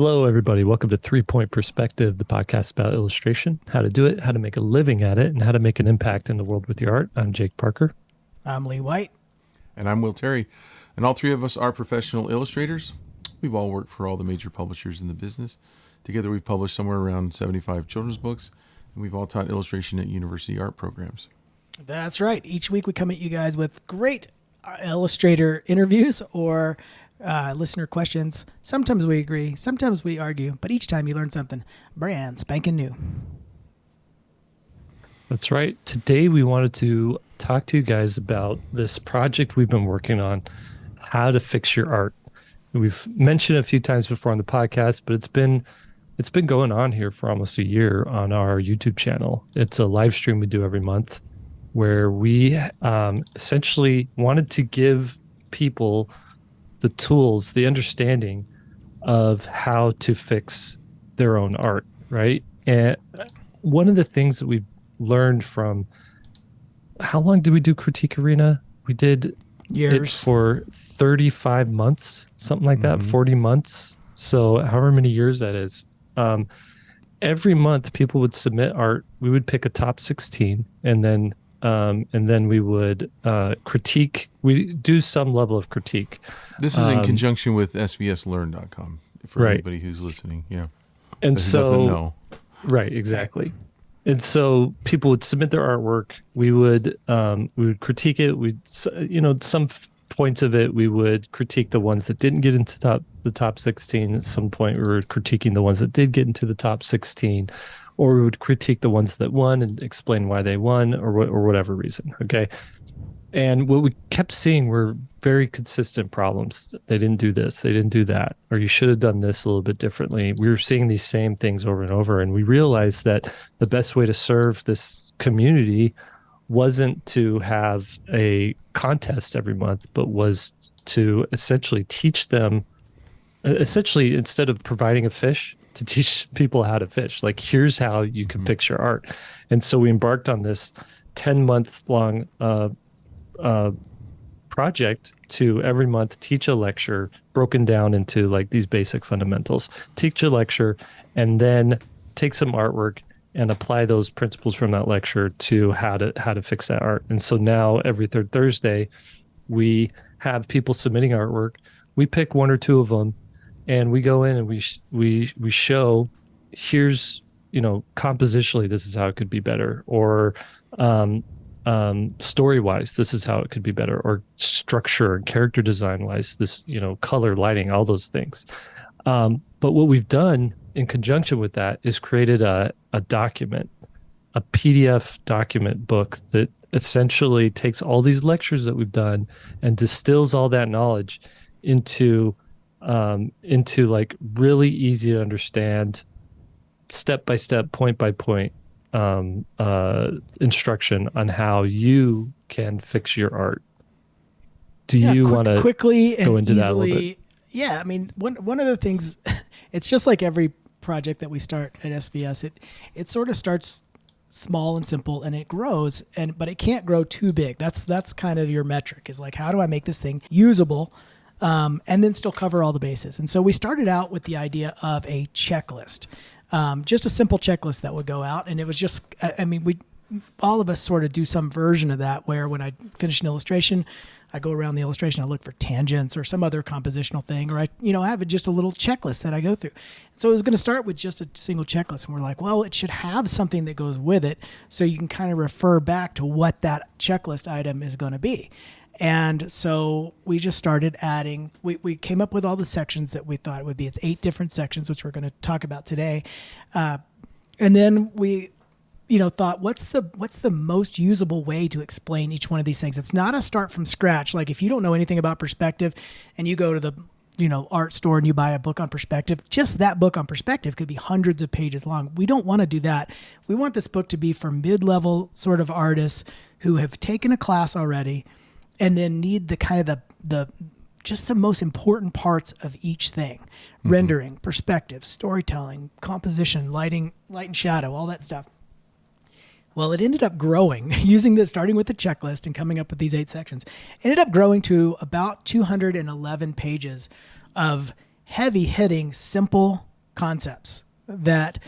Hello, everybody. Welcome to 3 Point Perspective, the podcast about illustration, how to do it, how to make a living at it, and how to make an impact in the world with your art. I'm Jake Parker. I'm Lee White. And I'm Will Terry. And all three of us are professional illustrators. We've all worked for all the major publishers in the business. Together, we've published somewhere around 75 children's books, and we've all taught illustration at university art programs. That's right. Each week we come at you guys with great illustrator interviews or listener questions. Sometimes we agree, sometimes we argue, but each time you learn something brand spanking new. That's right. Today we wanted to talk to you guys about this project we've been working on, how to fix your art. We've mentioned it a few times before on the podcast, but it's been going on here for almost a year on our YouTube channel. It's a live stream we do every month where we essentially wanted to give people the tools, the understanding of how to fix their own art, right? And one of the things that we've learned from, how long did we do Critique Arena? We did Years. it for 35 months, something like that, 40 months. So however many years that is. Every month people would submit art. We would pick a top 16 and then we would critique. We do some level of critique. This is in conjunction with SVSLearn.com for right. anybody who's listening. Yeah. And that so, doesn't know. Right, exactly. And so people would submit their artwork. We would critique it. Some points of it, we would critique the ones that didn't get into the top 16. At some point, we were critiquing the ones that did get into the top 16. Or we would critique the ones that won and explain why they won or whatever reason, okay? And what we kept seeing were very consistent problems. They didn't do this, they didn't do that, or you should have done this a little bit differently. We were seeing these same things over and over, and we realized that the best way to serve this community wasn't to have a contest every month, but was to essentially teach them, instead of providing a fish, to teach people how to fish. Like, here's how you can fix your art. And so we embarked on this 10-month long project to every month teach a lecture broken down into like these basic fundamentals, teach a lecture, and then take some artwork and apply those principles from that lecture to how to fix that art. And so now every third Thursday, we have people submitting artwork. We pick one or two of them, and we go in and we show, here's, compositionally, this is how it could be better, or story-wise, this is how it could be better, or structure and character design-wise, this, color, lighting, all those things. But what we've done in conjunction with that is created a document, a PDF document book that essentially takes all these lectures that we've done and distills all that knowledge into like really easy to understand, step by step, point by point instruction on how you can fix your art. Do you want to quickly and go into easily, that a little bit? Yeah, I mean, one of the things, it's just like every project that we start at SVS. It sort of starts small and simple, and it grows, but it can't grow too big. That's kind of your metric, is like, how do I make this thing usable? And then still cover all the bases. And so we started out with the idea of a checklist, just a simple checklist that would go out. And it was just, all of us sort of do some version of that, where when I finish an illustration, I go around the illustration, I look for tangents or some other compositional thing, or I have just a little checklist that I go through. So it was going to start with just a single checklist. And we're like, well, it should have something that goes with it, so you can kind of refer back to what that checklist item is going to be. And so we just started adding, we came up with all the sections that we thought it would be. It's 8 different sections, which we're going to talk about today. And then we, thought, what's the most usable way to explain each one of these things? It's not a start from scratch. Like, if you don't know anything about perspective and you go to the, art store and you buy a book on perspective, just that book on perspective could be hundreds of pages long. We don't want to do that. We want this book to be for mid-level sort of artists who have taken a class already and then need the kind of the just the most important parts of each thing. Rendering, perspective, storytelling, composition, light and shadow, all that stuff. Well, it ended up growing, starting with the checklist and coming up with these 8 sections, ended up growing to about 211 pages of heavy-hitting, simple concepts that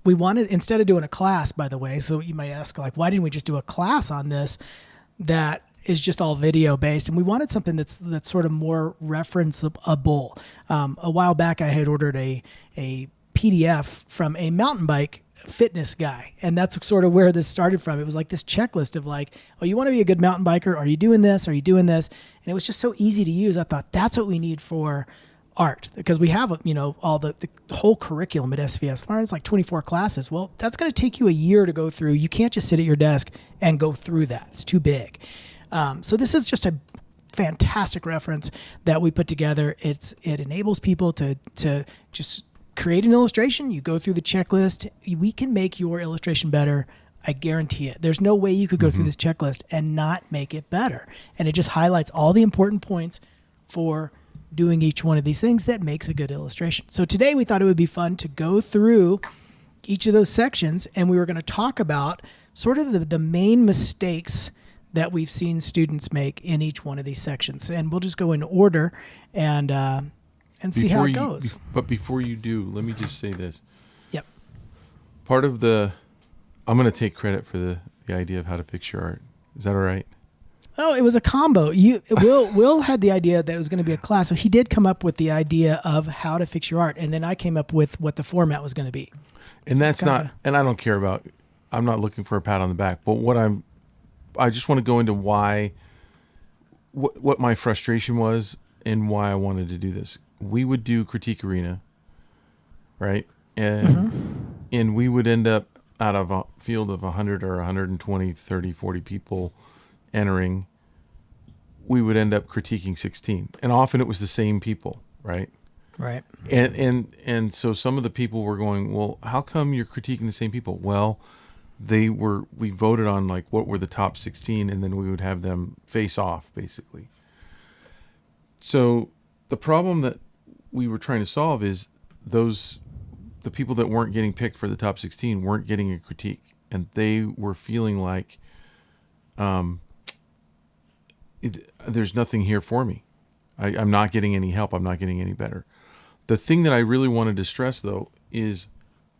we wanted, instead of doing a class, by the way. So you might ask, like, why didn't we just do a class on this that is just all video based? And we wanted something that's sort of more referenceable. A while back, I had ordered a PDF from a mountain bike fitness guy, and that's sort of where this started from. It was like this checklist of like, oh, you want to be a good mountain biker? Are you doing this? Are you doing this? And it was just so easy to use. I thought that's what we need for art, because we have, all the whole curriculum at SVSLearn. It's like 24 classes. Well, that's going to take you a year to go through. You can't just sit at your desk and go through that. It's too big. So this is just a fantastic reference that we put together. It enables people to just create an illustration. You go through the checklist. We can make your illustration better. I guarantee it. There's no way you could go through this checklist and not make it better. And it just highlights all the important points for doing each one of these things that makes a good illustration. So today we thought it would be fun to go through each of those sections, and we were going to talk about sort of the main mistakes that we've seen students make in each one of these sections. And we'll just go in order and see how it goes. But before you do, let me just say this. Yep. Part of I'm going to take credit for the idea of how to fix your art. Is that all right? Oh, it was a combo. Will had the idea that it was going to be a class, so he did come up with the idea of how to fix your art, and then I came up with what the format was going to be. And so that's not, and I don't care about, I'm not looking for a pat on the back, but I just want to go into what my frustration was and why I wanted to do this. We would do Critique Arena, right? And we would end up out of a field of 100 or 120, 30, 40 people entering, we would end up critiquing 16. And often it was the same people, right? Right. And so some of the people were going, well, how come you're critiquing the same people? Well, we voted on like what were the top 16, and then we would have them face off basically. So the problem that we were trying to solve is the people that weren't getting picked for the top 16 weren't getting a critique, and they were feeling like, there's nothing here for me. I'm not getting any help. I'm not getting any better. The thing that I really wanted to stress, though, is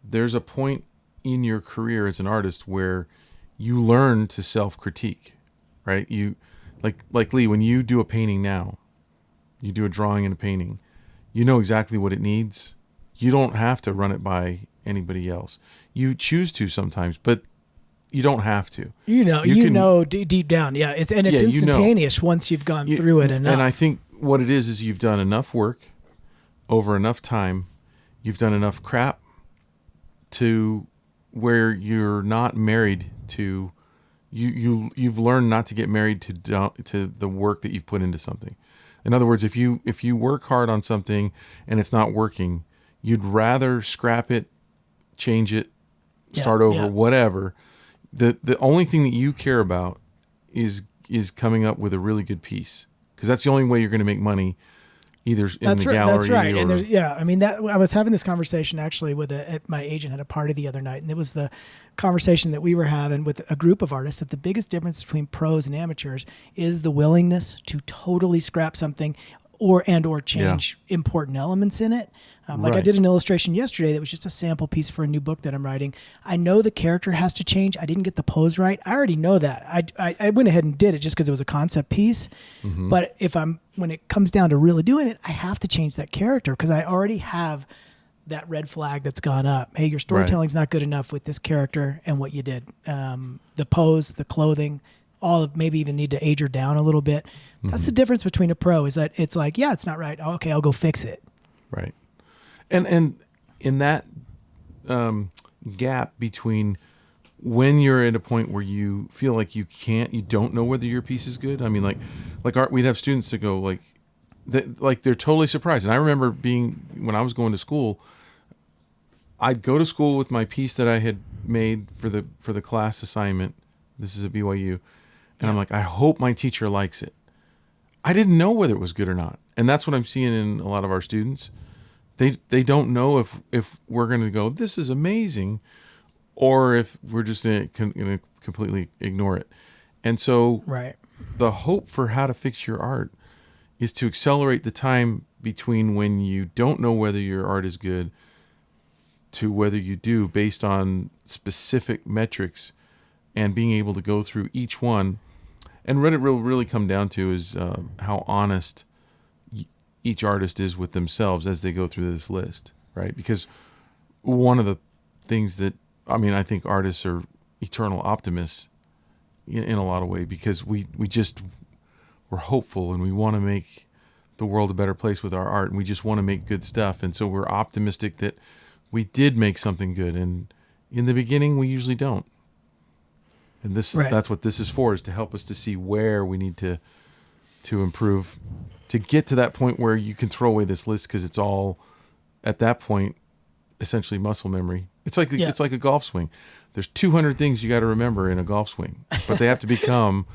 there's a point in your career as an artist where you learn to self-critique, right? You, like Lee, when you do a painting now, you do a drawing and a painting, you know exactly what it needs. You don't have to run it by anybody else. You choose to sometimes, but you don't have to. Deep down. Yeah. It's instantaneous once you've gone through it enough. And I think what it is you've done enough work over enough time. You've done enough crap to where you're not married to, you've learned not to get married to the work that you've put into something. In other words, if you work hard on something and it's not working, you'd rather scrap it, change it, start over, whatever. The only thing that you care about is coming up with a really good piece, because that's the only way you're going to make money, either in the gallery. That's right. And I was having this conversation actually at my agent at a party the other night, and it was the conversation that we were having with a group of artists, that the biggest difference between pros and amateurs is the willingness to totally scrap something or change important elements in it. Like I did an illustration yesterday that was just a sample piece for a new book that I'm writing. I know the character has to change. I didn't get the pose right. I already know that. I went ahead and did it just because it was a concept piece. Mm-hmm. But when it comes down to really doing it, I have to change that character because I already have that red flag that's gone up. Hey, your storytelling's not good enough with this character and what you did. The pose, the clothing, maybe even need to age her down a little bit. That's the difference between a pro, is that it's like, it's not right. Okay, I'll go fix it. Right. And in that gap between when you're at a point where you feel like you don't know whether your piece is good. I mean, like art, we'd have students that go they're totally surprised. And I remember when I was going to school, I'd go to school with my piece that I had made for the class assignment. This is at BYU. And I'm like, I hope my teacher likes it. I didn't know whether it was good or not. And that's what I'm seeing in a lot of our students. They don't know if we're going to go, this is amazing, or if we're just going to completely ignore it. And so the hope for how to fix your art is to accelerate the time between when you don't know whether your art is good to whether you do based on specific metrics and being able to go through each one. And what it will really come down to is how honest each artist is with themselves as they go through this list, right? Because one of the things that, I think artists are eternal optimists in a lot of ways, because we're hopeful and we want to make the world a better place with our art, and we just want to make good stuff. And so we're optimistic that we did make something good. And in the beginning, we usually don't. And that's what this is for, is to help us to see where we need to improve, to get to that point where you can throw away this list, because it's all, at that point, essentially muscle memory. It's like a golf swing. There's 200 things you got to remember in a golf swing, but they have to become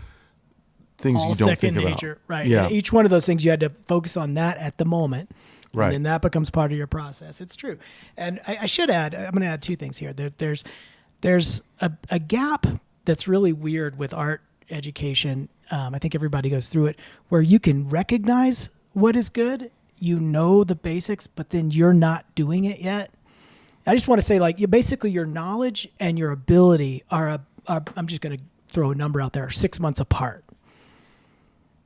things all you don't second think nature, about. right? Yeah. And each one of those things you had to focus on that at the moment, Right. and then that becomes part of your process. It's true. And I should add, I'm going to add two things here. There's a gap that's really weird with art education. I think everybody goes through it, where you can recognize what is good, you know the basics, but then you're not doing it yet. I just want to say, like, basically your knowledge and your ability are I'm just going to throw a number out there, are 6 months apart.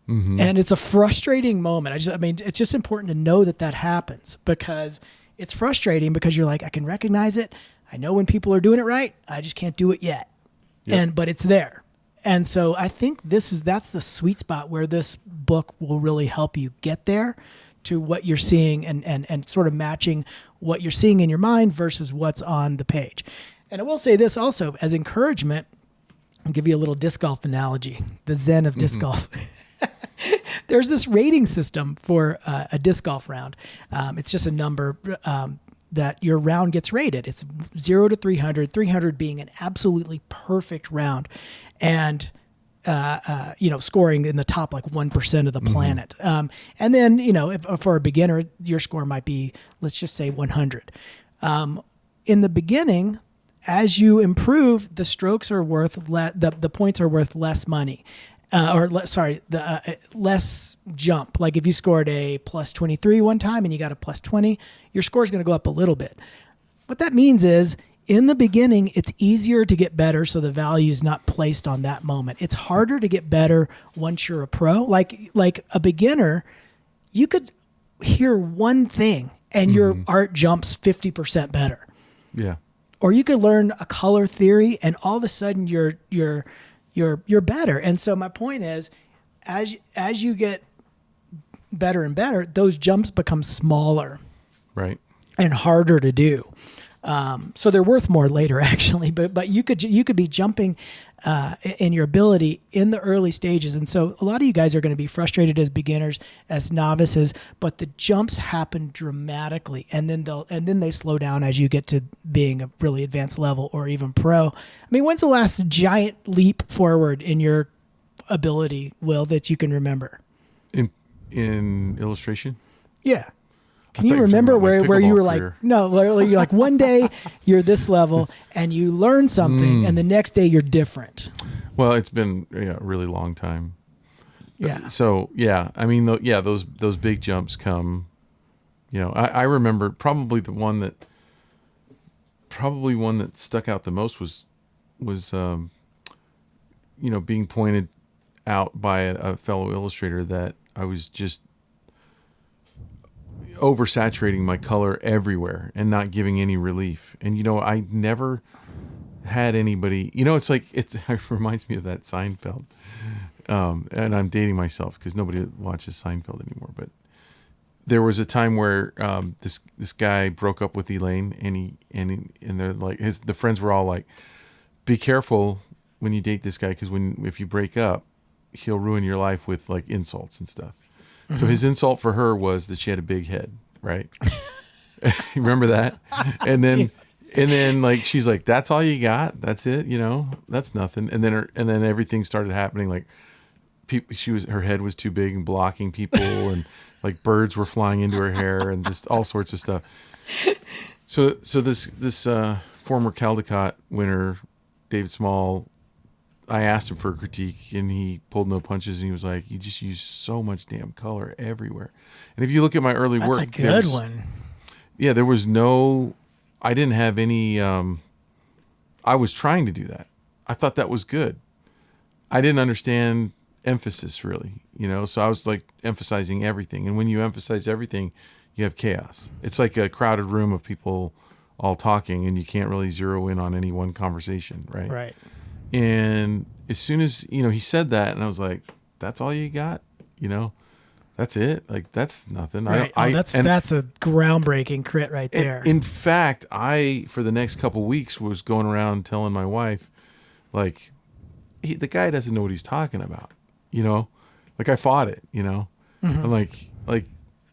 Mm-hmm. And it's a frustrating moment. It's just important to know that happens, because it's frustrating, because you're like, I can recognize it. I know when people are doing it right. I just can't do it yet. Yep. But it's there. And so I think that's the sweet spot where this book will really help you get there to what you're seeing, and sort of matching what you're seeing in your mind versus what's on the page. And I will say this also as encouragement. I'll give you a little disc golf analogy, the zen of disc golf. There's this rating system for a disc golf round. It's just a number that your round gets rated. It's 0 to 300, 300 being an absolutely perfect round, and scoring in the top like 1% of the planet. And then, if for a beginner, your score might be, let's just say 100. In the beginning, as you improve, the strokes are worth the points are worth less money. Less jump. Like if you scored a plus 23 one time and you got a plus 20, your score is going to go up a little bit. What that means is, in the beginning, it's easier to get better, so the value is not placed on that moment. It's harder to get better once you're a pro. Like a beginner, you could hear one thing and your art jumps 50% better. Yeah. Or you could learn a color theory and all of a sudden you're better. And so my point is, as you get better and better, those jumps become smaller. Right. And harder to do. So they're worth more later, actually. But you could be jumping in your ability in the early stages, and so a lot of you guys are going to be frustrated as beginners, as novices. But the jumps happen dramatically, and then they slow down as you get to being a really advanced level or even pro. I mean, when's the last giant leap forward in your ability, Will, that you can remember? In illustration? Yeah. Can you remember where you were like, no, literally, you're like, one day you're this level and you learn something and the next day you're different? Well, it's been a really long time. Yeah. So, yeah, I mean, those big jumps come, I remember probably one that stuck out the most was being pointed out by a fellow illustrator that I was just oversaturating my color everywhere and not giving any relief. And I never had anybody. It reminds me of that Seinfeld. And I'm dating myself because nobody watches Seinfeld anymore. But there was a time where this guy broke up with Elaine, and they're like, the friends were all like, "Be careful when you date this guy, because if you break up, he'll ruin your life with like insults and stuff." So his insult for her was that she had a big head, right? You remember that? And then like she's like, "That's all you got? That's it? That's nothing." And then everything started happening. Like her head was too big and blocking people, and like birds were flying into her hair, and just all sorts of stuff. So this former Caldecott winner, David Small, I asked him for a critique, and he pulled no punches, and he was like, "You just use so much damn color everywhere." And if you look at my early work, that's a good one. Yeah, there was no I didn't have any, I was trying to do that. I thought that was good. I didn't understand emphasis really, so I was like emphasizing everything. And when you emphasize everything, you have chaos. It's like a crowded room of people all talking and you can't really zero in on any one conversation. Right. Right. And as soon as, he said that, and I was like, that's all you got, that's it. Like, that's nothing. Right. That's a groundbreaking crit right there. In fact, I, for the next couple weeks, was going around telling my wife, like, the guy doesn't know what he's talking about, like I fought it, I'm like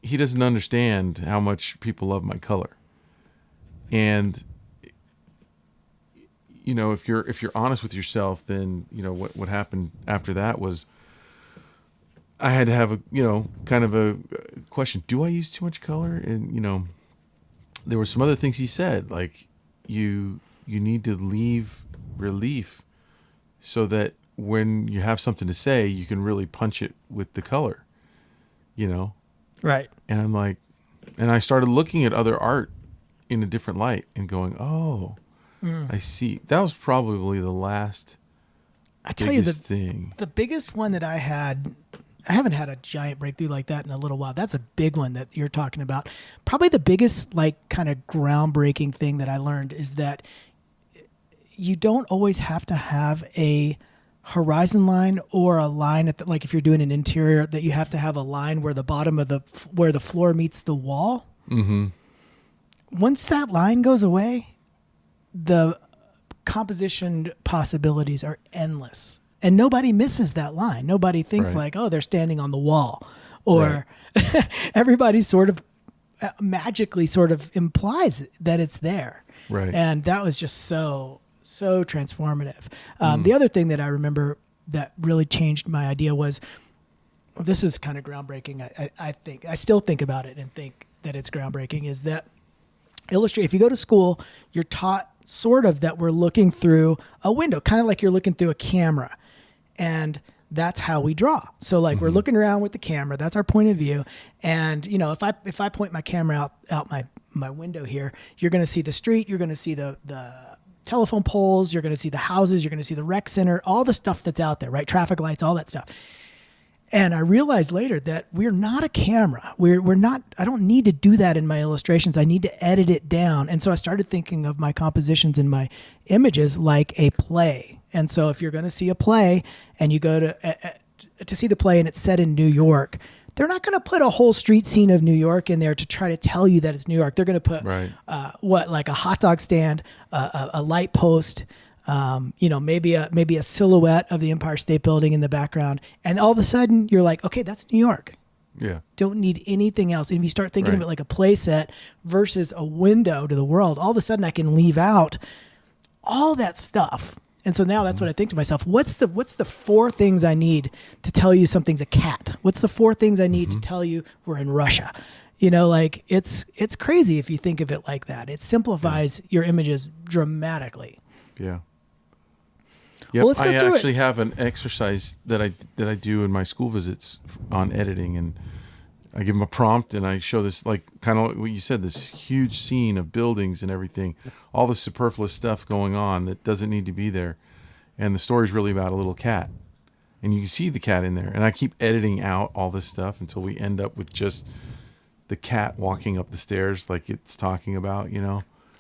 he doesn't understand how much people love my color. And, if you're honest with yourself, then, what happened after that was I had to have a, kind of a question. Do I use too much color? And, there were some other things he said, like you need to leave relief so that when you have something to say, you can really punch it with the color, Right. And I'm like, and I started looking at other art in a different light and going, oh, I see. That was probably the last I tell you, thing. The biggest one that I haven't had a giant breakthrough like that in a little while. That's a big one that you're talking about. Probably the biggest, like, kind of groundbreaking thing that I learned is that you don't always have to have a horizon line or a line at like if you're doing an interior, that you have to have a line where the bottom of where the floor meets the wall. Mm-hmm. Once that line goes away, the composition possibilities are endless, and nobody misses that line. Nobody thinks like, oh, they're standing on the wall, or everybody sort of magically sort of implies that it's there. Right. And that was just so transformative. The other thing that I remember that really changed my idea was, this is kind of groundbreaking. I think I still think about it and think that it's groundbreaking, is that illustrate. If you go to school, you're taught sort of that we're looking through a window, kind of like you're looking through a camera, and that's how we draw. So like we're looking around with the camera, that's our point of view. And if I point my camera out my window here, you're going to see the street, you're going to see the telephone poles, you're going to see the houses, you're going to see the rec center, all the stuff that's out there, right? Traffic lights, all that stuff. And I realized later that we're not a camera. We're not, I don't need to do that in my illustrations. I need to edit it down. And so I started thinking of my compositions and my images like a play. And so if you're going to see a play and you go to see the play and it's set in New York, they're not going to put a whole street scene of New York in there to try to tell you that it's New York. They're going to put like a hot dog stand, a light post, maybe a silhouette of the Empire State Building in the background. And all of a sudden you're like, okay, that's New York. Yeah. Don't need anything else. And if you start thinking of it like a play set versus a window to the world, all of a sudden I can leave out all that stuff. And so now that's what I think to myself. What's the 4 things I need to tell you something's a cat? What's the 4 things I need to tell you we're in Russia? Like it's crazy if you think of it like that. It simplifies your images dramatically. Yeah. Well, let's go through actually have an exercise that I do in my school visits on editing, and I give them a prompt and I show this, like kind of like what you said, this huge scene of buildings and everything, all the superfluous stuff going on that doesn't need to be there. And the story's really about a little cat, and you can see the cat in there. And I keep editing out all this stuff until we end up with just the cat walking up the stairs like it's talking about,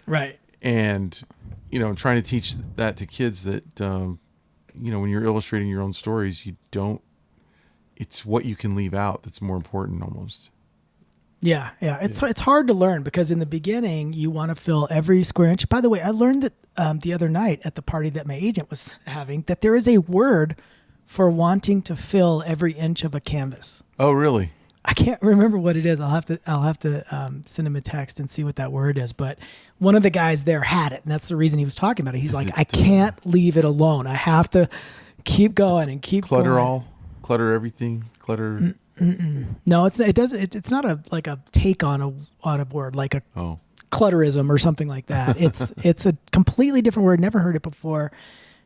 Right. And, trying to teach that to kids that, when you're illustrating your own stories, it's what you can leave out that's more important almost. Yeah. It's hard to learn because in the beginning you want to fill every square inch. By the way, I learned that the other night at the party that my agent was having, that there is a word for wanting to fill every inch of a canvas. Oh, really? I can't remember what it is. I'll have to send him a text and see what that word is. But one of the guys there had it, and that's the reason he was talking about it. He's I can't leave it alone. I have to keep going and keep going. Clutter everything, clutter. No, it's not a take on a word like a clutterism or something like that. It's a completely different word. Never heard it before.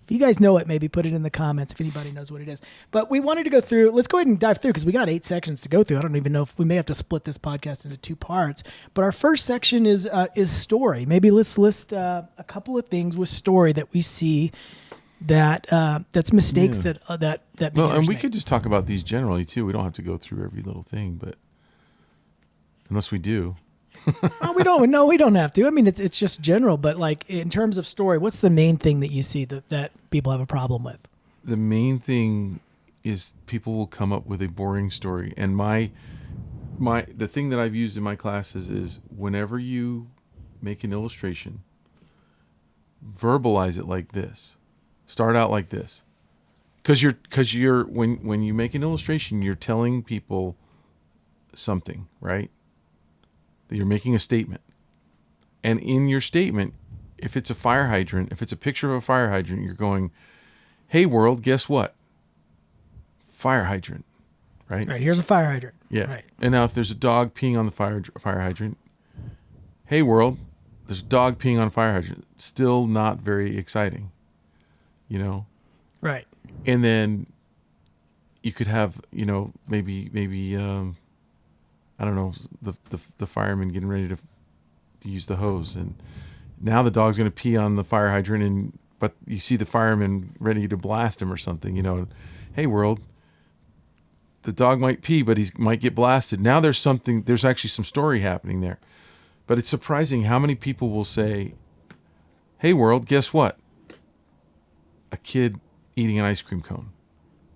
If you guys know it, maybe put it in the comments if anybody knows what it is. But we wanted to go through, let's go ahead and dive through because we got 8 sections to go through. I don't even know if we may have to split this podcast into 2 parts. But our first section is story. Maybe let's list a couple of things with story that we see that's mistakes that well, and we make. could just talk about these generally too. We don't have to go through every little thing, but unless we do. Oh, we don't. No, we don't have to. I mean, it's just general. But like in terms of story, what's the main thing that you see that people have a problem with? The main thing is people will come up with a boring story, and the thing that I've used in my classes is whenever you make an illustration, verbalize it like this. Start out like this, because you're when you make an illustration, you're telling people something, right? That you're making a statement, and in your statement, if it's a fire hydrant, if it's a picture of a fire hydrant, you're going, "Hey world, guess what? Fire hydrant." Right? Right. Here's a fire hydrant. Yeah. Right. And now if there's a dog peeing on the fire hydrant, "Hey world, there's a dog peeing on a fire hydrant." Still not very exciting. You know? Right. And then you could have, maybe I don't know, the fireman getting ready to use the hose, and now the dog's going to pee on the fire hydrant, but you see the fireman ready to blast him or something, "Hey world, the dog might pee, but he might get blasted." Now there's actually some story happening there. But it's surprising how many people will say, "Hey world, guess what? A kid eating an ice cream cone."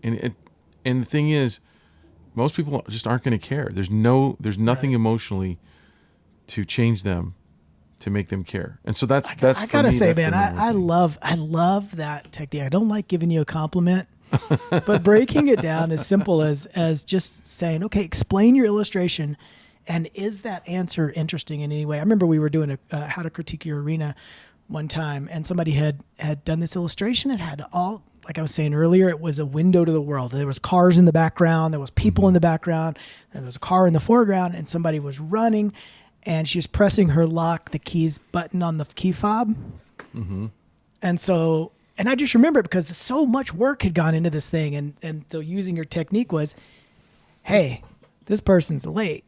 And the thing is, most people just aren't going to care. There's nothing emotionally to change them, to make them care. And so that's I gotta say, man, I thing. love that technique. I don't like giving you a compliment, but breaking it down as simple as just saying, okay, explain your illustration, and is that answer interesting in any way? I remember we were doing a how to critique your arena one time, and somebody had done this illustration. It had all, like I was saying earlier, it was a window to the world. There was cars in the background, there was people in the background, and there was a car in the foreground, and somebody was running, and she was pressing her lock the keys button on the key fob. Mm-hmm. And I just remember it because so much work had gone into this thing, and so using your technique was, hey, this person's late.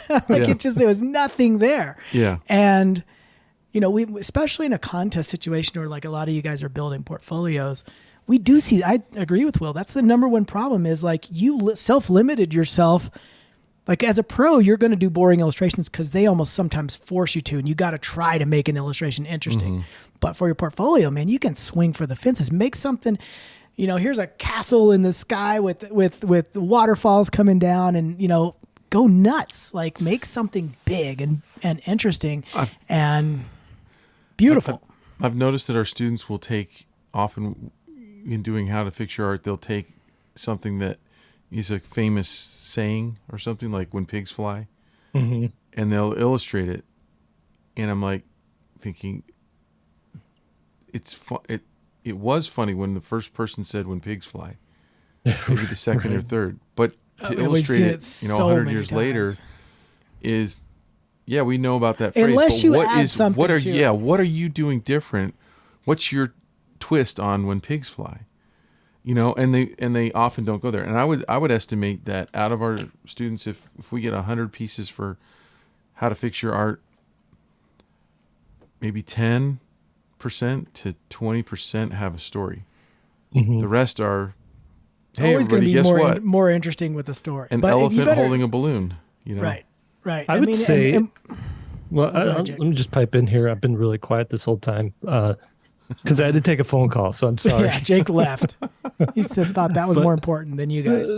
There was nothing there. Yeah. And we, especially in a contest situation where like a lot of you guys are building portfolios, we do see, I agree with Will, that's the number one problem is like you self-limited yourself. Like as a pro, you're going to do boring illustrations because they almost sometimes force you to, and you got to try to make an illustration interesting. Mm-hmm. But for your portfolio, man, you can swing for the fences, make something, here's a castle in the sky with waterfalls coming down, and, go nuts, like make something big and interesting and beautiful. I've noticed that our students will take, often in doing how to fix your art, they'll take something that is a famous saying or something like "when pigs fly," mm-hmm. and they'll illustrate it. And I'm like thinking, it was funny when the first person said "when pigs fly," maybe the second right. or third, but to illustrate it, so 100 years later is, yeah, we know about that phrase. Unless but you what add is something what are to yeah it. what are you doing different? What's your twist on "when pigs fly"? And they often don't go there. And I would estimate that out of our students, if we get 100 pieces for how to fix your art, maybe 10% to 20% have a story. Mm-hmm. The rest are, it's hey, always going everybody, to be guess what? more interesting with the story. An But elephant holding a balloon. Right. I would say. Well, ahead, let me just pipe in here. I've been really quiet this whole time because I had to take a phone call, so I'm sorry. Yeah, Jake left. He thought that was more important than you guys.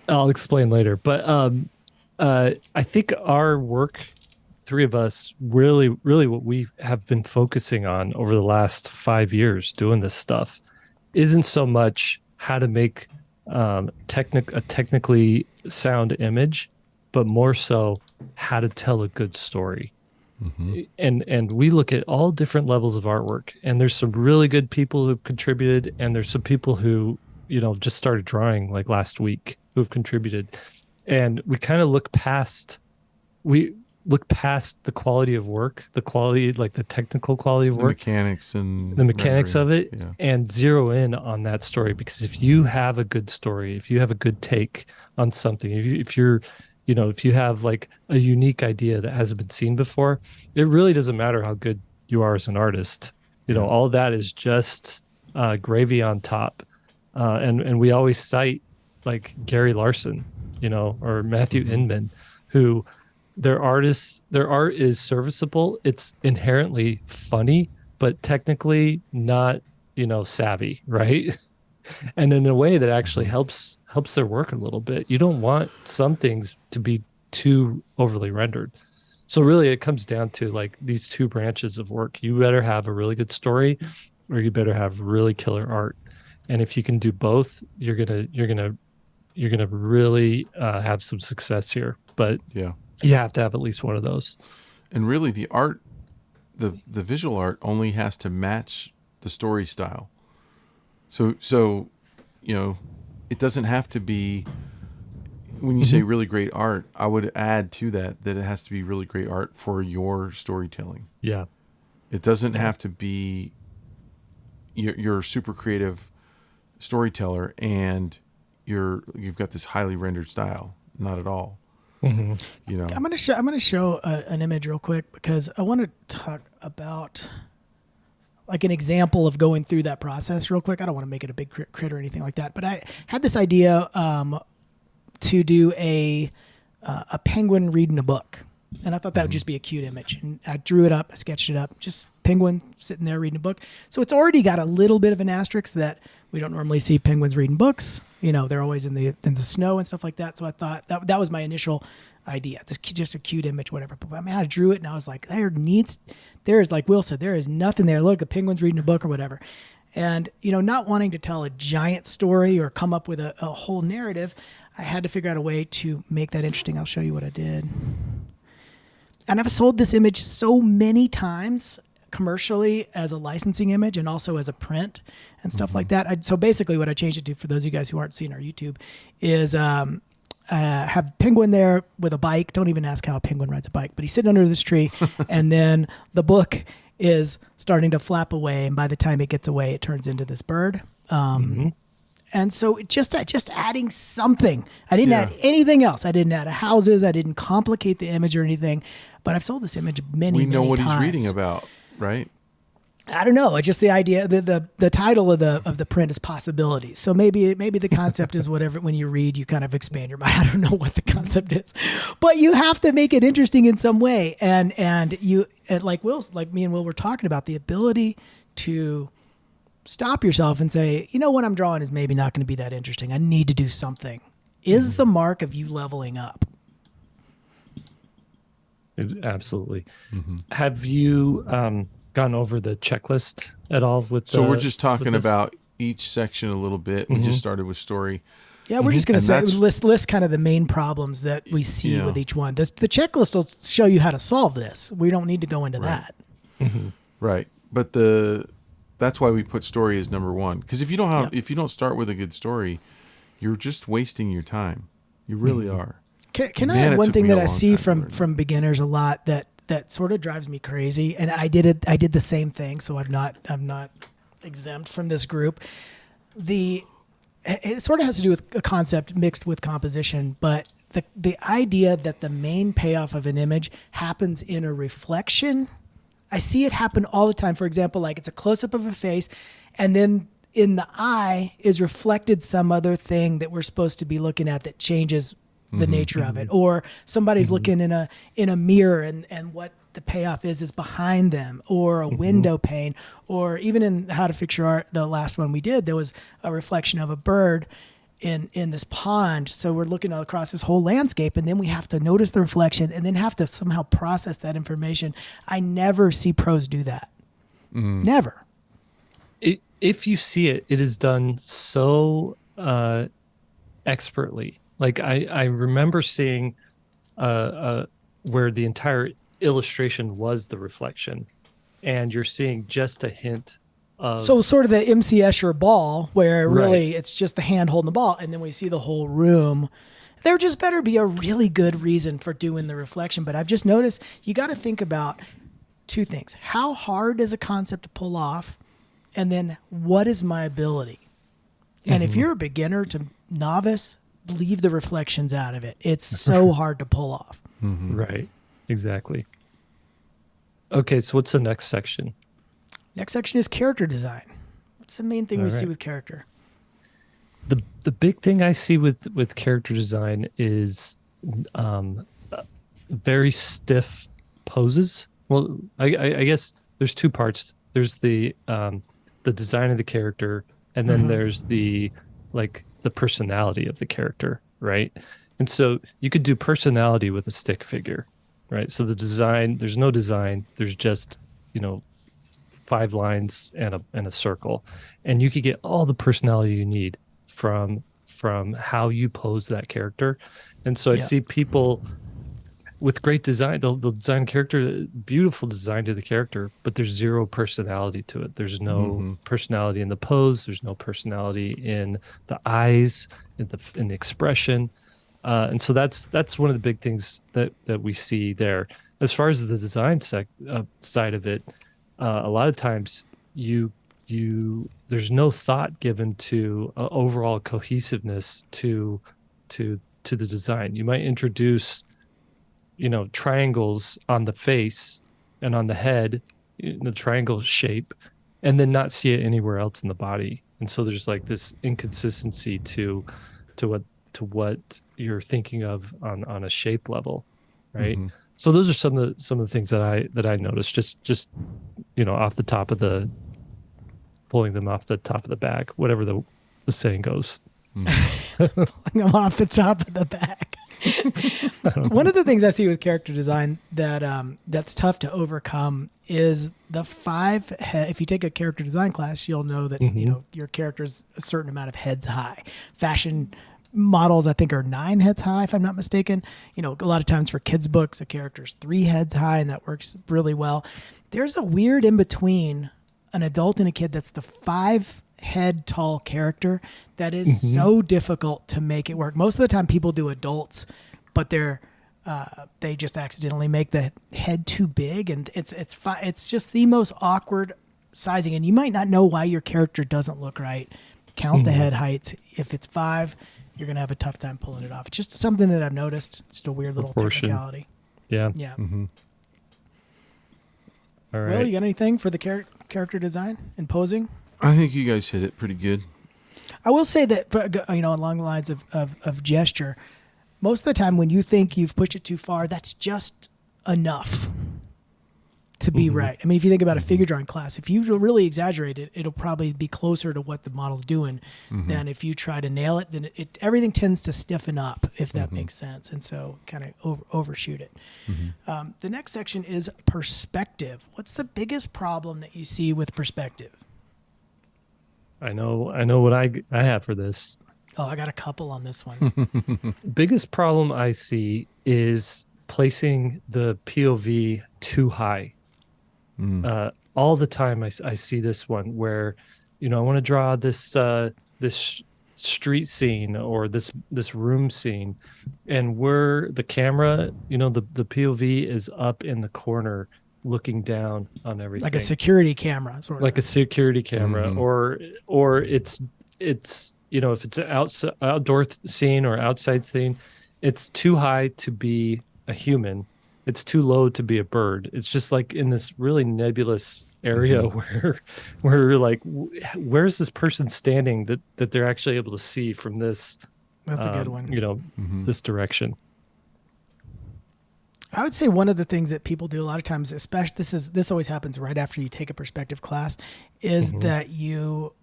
I'll explain later. But I think our work, 3 of us, really what we have been focusing on over the last 5 years doing this stuff isn't so much how to make a technically sound image, but more so how to tell a good story. Mm-hmm. And we look at all different levels of artwork, and there's some really good people who've contributed, and there's some people who just started drawing like last week who've contributed, and we kind of look past. We look past the quality of work, the quality, like the technical quality of The work, mechanics and the mechanics of rendering. it, Yeah. and zero in on that story. Because if you have a good story, if you have a good take on something, if you're, if you have like a unique idea that hasn't been seen before, it really doesn't matter how good you are as an artist. Yeah. All that is just gravy on top. And we always cite like Gary Larson, or Matthew Inman, who their art is serviceable. It's inherently funny, but technically not, savvy, right? And in a way that actually helps their work a little bit. You don't want some things to be too overly rendered. So really it comes down to like these two branches of work. You better have a really good story or you better have really killer art. And if you can do both, you're gonna really have some success here. But Yeah. you have to have at least one of those. And really the art, the visual art only has to match the story style. So it doesn't have to be, when you say really great art, I would add to that it has to be really great art for your storytelling. Yeah. It doesn't have to be you're a super creative storyteller and you've got this highly rendered style. Not at all. Mm-hmm. I'm gonna show an image real quick because I want to talk about like an example of going through that process real quick. I don't want to make it a big crit or anything like that, but I had this idea to do a penguin reading a book, and I thought that would just be a cute image. And I drew it up, I sketched it up, just penguin sitting there reading a book. So it's already got a little bit of an asterisk that we don't normally see penguins reading books. They're always in the snow and stuff like that. So I thought that was my initial idea. This just a cute image, whatever. But I drew it and I was like, there is, like Will said, there is nothing there. Look, the penguin's reading a book or whatever. And, not wanting to tell a giant story or come up with a whole narrative, I had to figure out a way to make that interesting. I'll show you what I did. And I've sold this image so many times commercially as a licensing image and also as a print and stuff like that. So basically what I changed it to, for those of you guys who aren't seeing our YouTube, is have penguin there with a bike. Don't even ask how a penguin rides a bike, but he's sitting under this tree and then the book is starting to flap away, and by the time it gets away it turns into this bird. And so just adding something. I didn't add anything else. I didn't add houses. I didn't complicate the image or anything. But I've sold this image many know what times. He's reading about, right? I don't know. It's just the idea. The title of the print is possibilities. So maybe the concept is whatever. When you read, you kind of expand your mind. I don't know what the concept is, but you have to make it interesting in some way. And like me and Will were talking about, the ability to stop yourself and say, what I'm drawing is maybe not going to be that interesting. I need to do something. Is the mark of you leveling up. Absolutely. Have you gone over the checklist at all So we're just talking about each section a little bit. We just started with story. Yeah, we're just going to list kind of the main problems that we see with each one. The checklist will show you how to solve this. We don't need to go into that. Right. But that's why we put story as number one. Because if you don't start with a good story, you're just wasting your time. You really are. Can I add one thing that I see from beginners a lot that sort of drives me crazy? And I did the same thing, so I'm not exempt from this group. It sort of has to do with a concept mixed with composition, but the idea that the main payoff of an image happens in a reflection. I see it happen all the time. For example, like it's a close-up of a face, and then in the eye is reflected some other thing that we're supposed to be looking at that changes the nature of it. Or somebody's looking in a mirror and what the payoff is behind them, or a window pane, or even in How to Fix Your Art, the last one we did, there was a reflection of a bird in this pond. So we're looking across this whole landscape, and then we have to notice the reflection and then have to somehow process that information. I never see pros do that. Never. If you see it, it is done so expertly. Like I remember seeing where the entire illustration was the reflection, and you're seeing just a hint of... So sort of the MC Escher ball, where really it's just the hand holding the ball, and then we see the whole room. There just better be a really good reason for doing the reflection. But I've just noticed you got to think about two things. How hard is a concept to pull off? And then what is my ability? And if you're a beginner to novice, leave the reflections out of it. It's so hard to pull off. Right. Exactly. Okay, so what's the next section? Next section is character design. What's the main thing we see with character? The big thing I see with character design is very stiff poses. Well, I guess there's two parts. There's the design of the character, and then there's the personality of the character, right? And so you could do personality with a stick figure, right? So the design, there's no design. There's just 5 lines and a circle, and you could get all the personality you need from how you pose that character. And so I see people with great design, they'll design a character, beautiful design to the character, but there's zero personality to it. There's no personality in the pose. There's no personality in the eyes, in the expression. And so that's one of the big things that we see there. As far as the design side of it, a lot of times there's no thought given to overall cohesiveness to the design. You might introduce triangles on the face and on the head in the triangle shape, and then not see it anywhere else in the body. And so there's like this inconsistency to what you're thinking of on a shape level, right? So those are some of the things that I noticed, just off the top of pulling them off the top of the bag, whatever the saying goes. Pulling them off the top of the bag. One of the things I see with character design that's tough to overcome is the 5 head. If you take a character design class, you'll know that your character's a certain amount of heads high. Fashion models, I think, are 9 heads high, if I'm not mistaken. A lot of times for kids' books, a character's 3 heads high, and that works really well. There's a weird in between an adult and a kid that's the 5 head tall character that is so difficult to make it work. Most of the time people do adults, but they just accidentally make the head too big, and it's just the most awkward sizing, and you might not know why your character doesn't look right. Count the head heights. If it's 5, you're going to have a tough time pulling it off. It's just something that I've noticed. It's just a weird little technicality. Yeah. All right. Will, you got anything for the character design and posing? I think you guys hit it pretty good. I will say that, along the lines of gesture, most of the time when you think you've pushed it too far, that's just enough to be right. I mean, if you think about a figure drawing class, if you really exaggerate it, it'll probably be closer to what the model's doing than if you try to nail it. Then everything tends to stiffen up, if that makes sense, and so kind of overshoot it. The next section is perspective. What's the biggest problem that you see with perspective? I know what I have for this. Oh, I got a couple on this one. Biggest problem I see is placing the POV too high. All the time I see this one where, I want to draw this street scene or this room scene, and where the camera, the POV is up in the corner looking down on everything, like a security camera, sort of. Like a security camera, or it's if it's an outdoor scene or outside scene, it's too high to be a human, it's too low to be a bird. It's just like in this really nebulous area where you're like, where's this person standing that they're actually able to see from this? That's a good one. This direction. I would say one of the things that people do a lot of times, especially this always happens right after you take a perspective class, is that you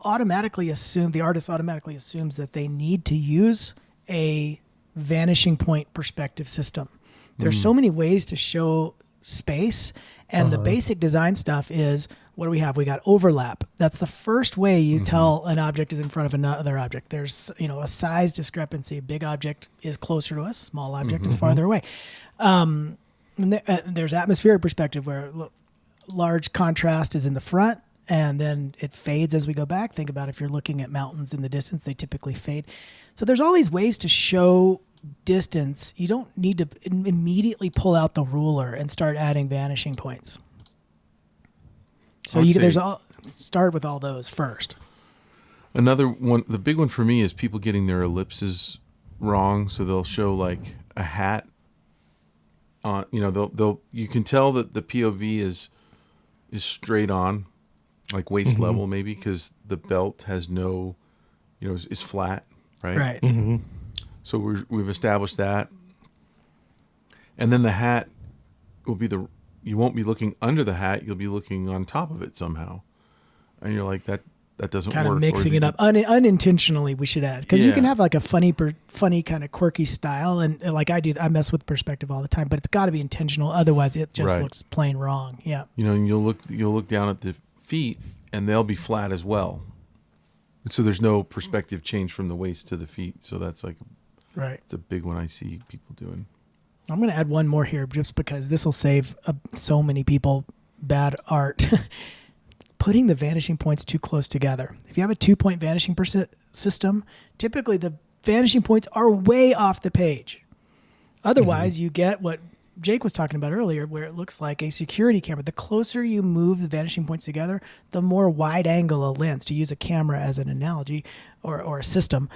automatically assume, the artist automatically assumes that they need to use a vanishing point perspective system. There's so many ways to show space, and the basic design stuff is, what do we have? We got overlap. That's the first way you tell an object is in front of another object. There's a size discrepancy. A big object is closer to us. Small object is farther away. And there's atmospheric perspective where large contrast is in the front and then it fades as we go back. Think about if you're looking at mountains in the distance, they typically fade. So there's all these ways to show distance. You don't need to immediately pull out the ruler and start adding vanishing points. So start with all those first. Another one, the big one for me is people getting their ellipses wrong. So they'll show like a hat on, they'll you can tell that the POV is straight on, like waist level maybe, because the belt has no, is flat, right? Right. Mm-hmm. So we've established that. And then the hat will be you won't be looking under the hat, you'll be looking on top of it somehow. And you're like, that doesn't work. Kind of mixing it up unintentionally, we should add, because you can have like a funny kind of quirky style, and like I mess with perspective all the time, but it's got to be intentional, otherwise it just looks plain wrong. Yeah. And you'll look down at the feet, and they'll be flat as well. So there's no perspective change from the waist to the feet. So that's like, it's a big one I see people doing. I'm going to add one more here just because this will save so many people bad art. Putting the vanishing points too close together. If you have a 2-point vanishing system, typically the vanishing points are way off the page. Otherwise, you get what Jake was talking about earlier, where it looks like a security camera. The closer you move the vanishing points together, the more wide angle a lens, to use a camera as an analogy or a system,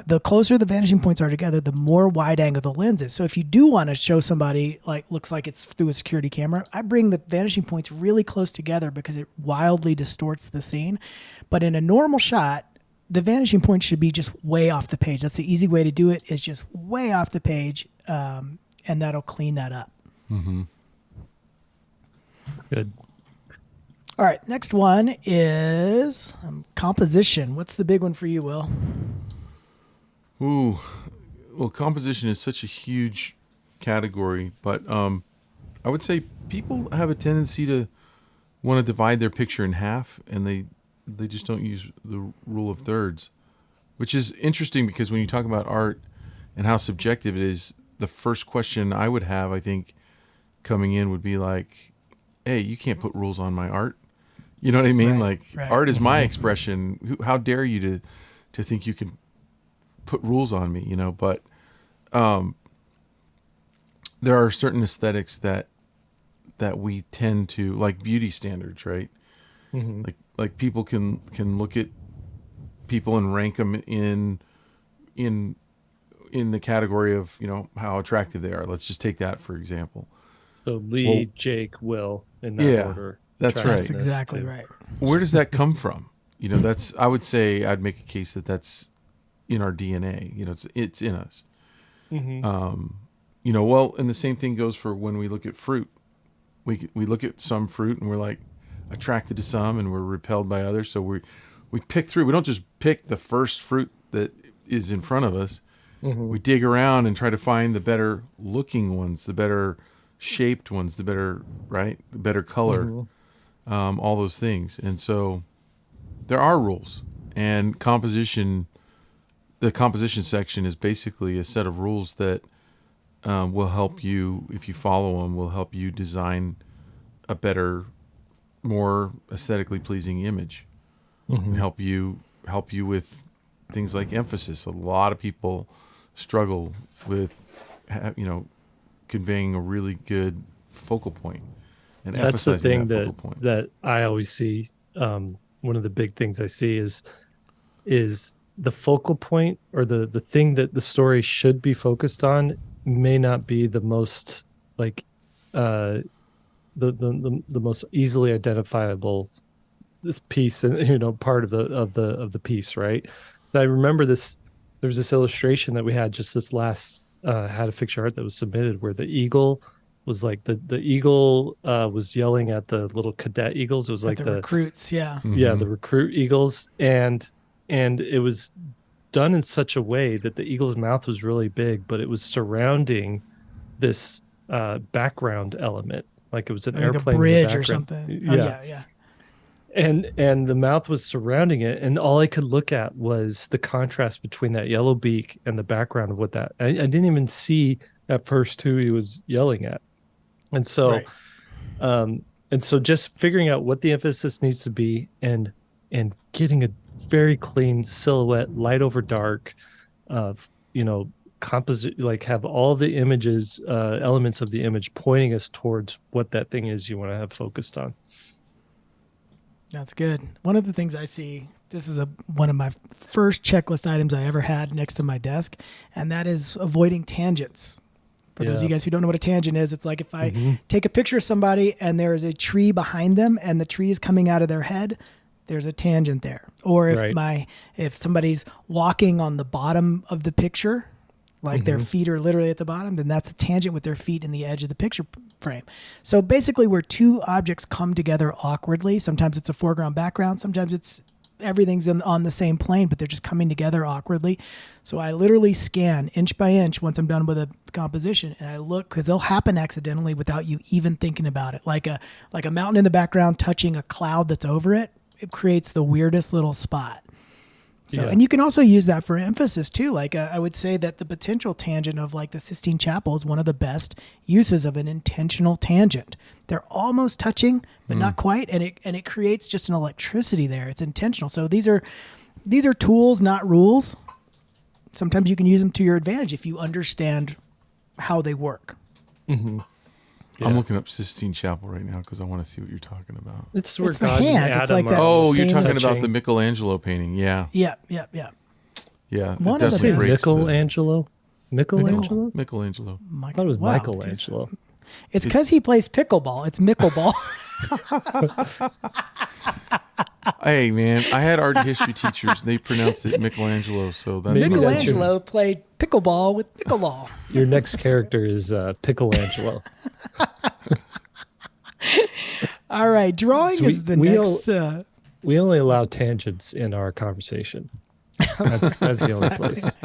the closer the vanishing points are together, the more wide angle the lens is. So if you do want to show somebody looks like it's through a security camera, I bring the vanishing points really close together because it wildly distorts the scene. But in a normal shot, the vanishing point should be just way off the page. That's the easy way to do it, is just way off the page, and that'll clean that up. Mm-hmm. That's good. All right, next one is composition. What's the big one for you, Will? Ooh, well, composition is such a huge category, but I would say people have a tendency to want to divide their picture in half, and they just don't use the rule of thirds, which is interesting because when you talk about art and how subjective it is, the first question I would have, I think, coming in would be like, hey, you can't put rules on my art. You know what I mean? Right. Art is my expression. How dare you to think you can put rules on me, but there are certain aesthetics that we tend to, like beauty standards, right? Mm-hmm. Like people can look at people and rank them in the category of how attractive they are. Let's just take that for example. So Lee, Jake, Will, in that order. That's right. That's exactly right. Where does that come from? I would say I'd make a case that's in our DNA. It's in us. Mm-hmm. Well, and the same thing goes for when we look at fruit. We look at some fruit and we're like attracted to some and we're repelled by others. So we pick through. We don't just pick the first fruit that is in front of us. Mm-hmm. We dig around and try to find the better looking ones, the better shaped ones, the better color, mm-hmm. All those things. And so there are rules, and the composition section is basically a set of rules that will help you, if you follow them, will help you design a better, more aesthetically pleasing image, mm-hmm. and help you with things like emphasis. A lot of people struggle with, conveying a really good focal point and that's the emphasizing thing that focal point. That I always see. One of the big things I see is the focal point, or the thing that the story should be focused on, may not be the most the most easily identifiable this piece and part of the piece, right? I remember this. There was this illustration that we had just this last How to Fix Your Art that was submitted, where the eagle was like the eagle was yelling at the little cadet eagles. It was like the recruits, yeah, mm-hmm. yeah, the recruit eagles, and it was done in such a way that the eagle's mouth was really big, but it was surrounding this background element, like it was an like airplane, a bridge or something. Yeah. And the mouth was surrounding it, and all I could look at was the contrast between that yellow beak and the background of what that. I didn't even see at first who he was yelling at, and so, right. And so just figuring out what the emphasis needs to be and getting a very clean silhouette, light over dark, composite, like have all the images, elements of the image pointing us towards what that thing is you want to have focused on. That's good. One of the things I see, this is one of my first checklist items I ever had next to my desk, and that is avoiding tangents. For those of you guys who don't know what a tangent is, it's like if I take a picture of somebody and there is a tree behind them and the tree is coming out of their head, there's a tangent there. Or if somebody's walking on the bottom of the picture, like their feet are literally at the bottom, then that's a tangent with their feet in the edge of the picture frame. So basically where two objects come together awkwardly, sometimes it's a foreground background, sometimes it's everything's on the same plane, but they're just coming together awkwardly. So I literally scan inch by inch once I'm done with a composition, and I look, because they'll happen accidentally without you even thinking about it. Like a mountain in the background touching a cloud that's over it, it creates the weirdest little spot. So, and you can also use that for emphasis too. Like I would say that the potential tangent of like the Sistine Chapel is one of the best uses of an intentional tangent. They're almost touching, but not quite, and it creates just an electricity there. It's intentional. So these are tools, not rules. Sometimes you can use them to your advantage if you understand how they work. Mm-hmm. Yeah. I'm looking up Sistine Chapel right now because I want to see what you're talking about. It's the hands. It's like that. Oh, you're talking about the Michelangelo painting. Yeah. Yeah. One of the Michelangelo. Michelangelo. I thought it was Michelangelo. It's because he plays pickleball. It's Mickleball. Hey, man, I had art history teachers. They pronounced it Michelangelo. So that's Michelangelo played pickleball with pickleball. Your next character is Michelangelo. All right, drawing is the next. We only allow tangents in our conversation. That's the only place.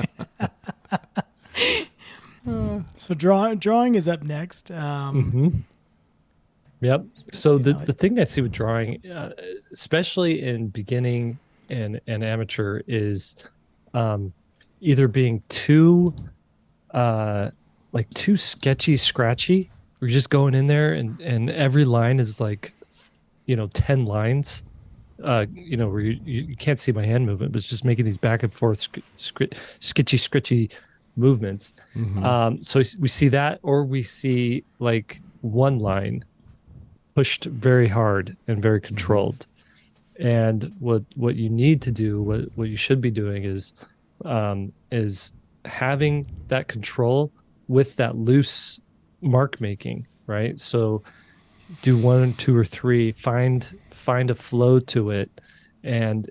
So drawing is up next. Yep. So the thing I see with drawing, especially in beginning and amateur, is either being too sketchy, scratchy. We're just going in there and every line is like, 10 lines. Where you can't see my hand movement, but it's just making these back and forth sketchy, scritchy movements. So we see that, or we see like one line pushed very hard and very controlled. And what you need to do, what you should be doing is having that control with that loose mark making, right? So do 1, 2, or 3, find a flow to it, and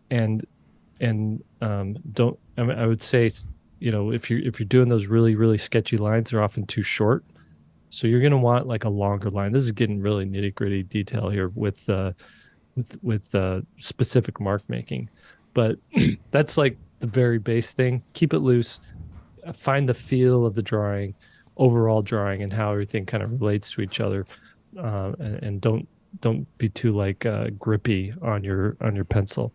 don't. I would say, if you're doing those really, really sketchy lines, they're often too short. So you're gonna want like a longer line. This is getting really nitty gritty detail here with specific mark making, but that's like the very base thing. Keep it loose. Find the feel of the drawing, overall drawing, and how everything kind of relates to each other, and don't be too like grippy on your pencil.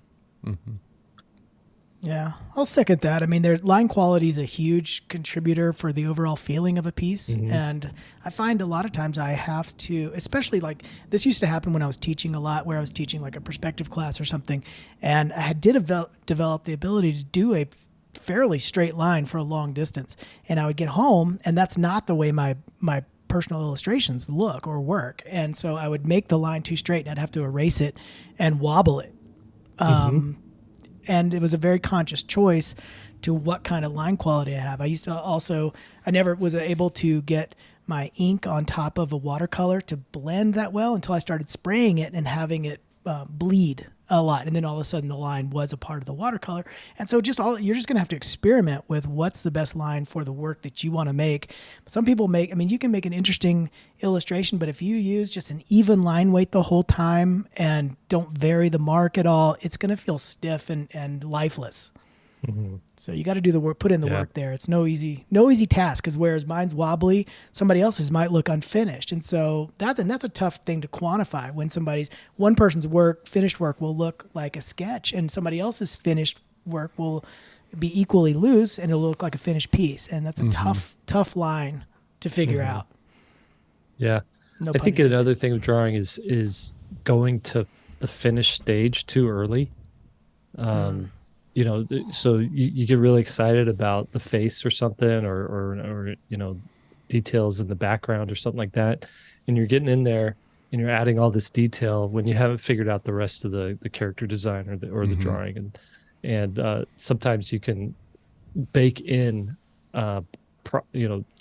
Yeah, I'll second that. I mean, their line quality is a huge contributor for the overall feeling of a piece. And I find a lot of times I have to, especially like this used to happen when I was teaching a lot, where I was teaching like a perspective class or something. And I did develop the ability to do a fairly straight line for a long distance. And I would get home, and that's not the way my personal illustrations look or work. And so I would make the line too straight and I'd have to erase it and wobble it. And it was a very conscious choice to what kind of line quality I have. I never was able to get my ink on top of a watercolor to blend that well until I started spraying it and having it bleed a lot. And then all of a sudden the line was a part of the watercolor. And so you're just going to have to experiment with what's the best line for the work that you want to make. Some people you can make an interesting illustration, but if you use just an even line weight the whole time and don't vary the mark at all, it's going to feel stiff and lifeless. So you got to do the work, put in the work there. It's no easy task, because whereas mine's wobbly, somebody else's might look unfinished. And so that's a tough thing to quantify when one person's finished work will look like a sketch and somebody else's finished work will be equally loose and it'll look like a finished piece. And that's a tough line to figure out. Yeah. No I pun think intended. another thing with drawing is going to the finished stage too early. Um, so you get really excited about the face or something, or details in the background or something like that, and you're getting in there and you're adding all this detail when you haven't figured out the rest of the character design or the Mm-hmm. drawing, and sometimes you can bake in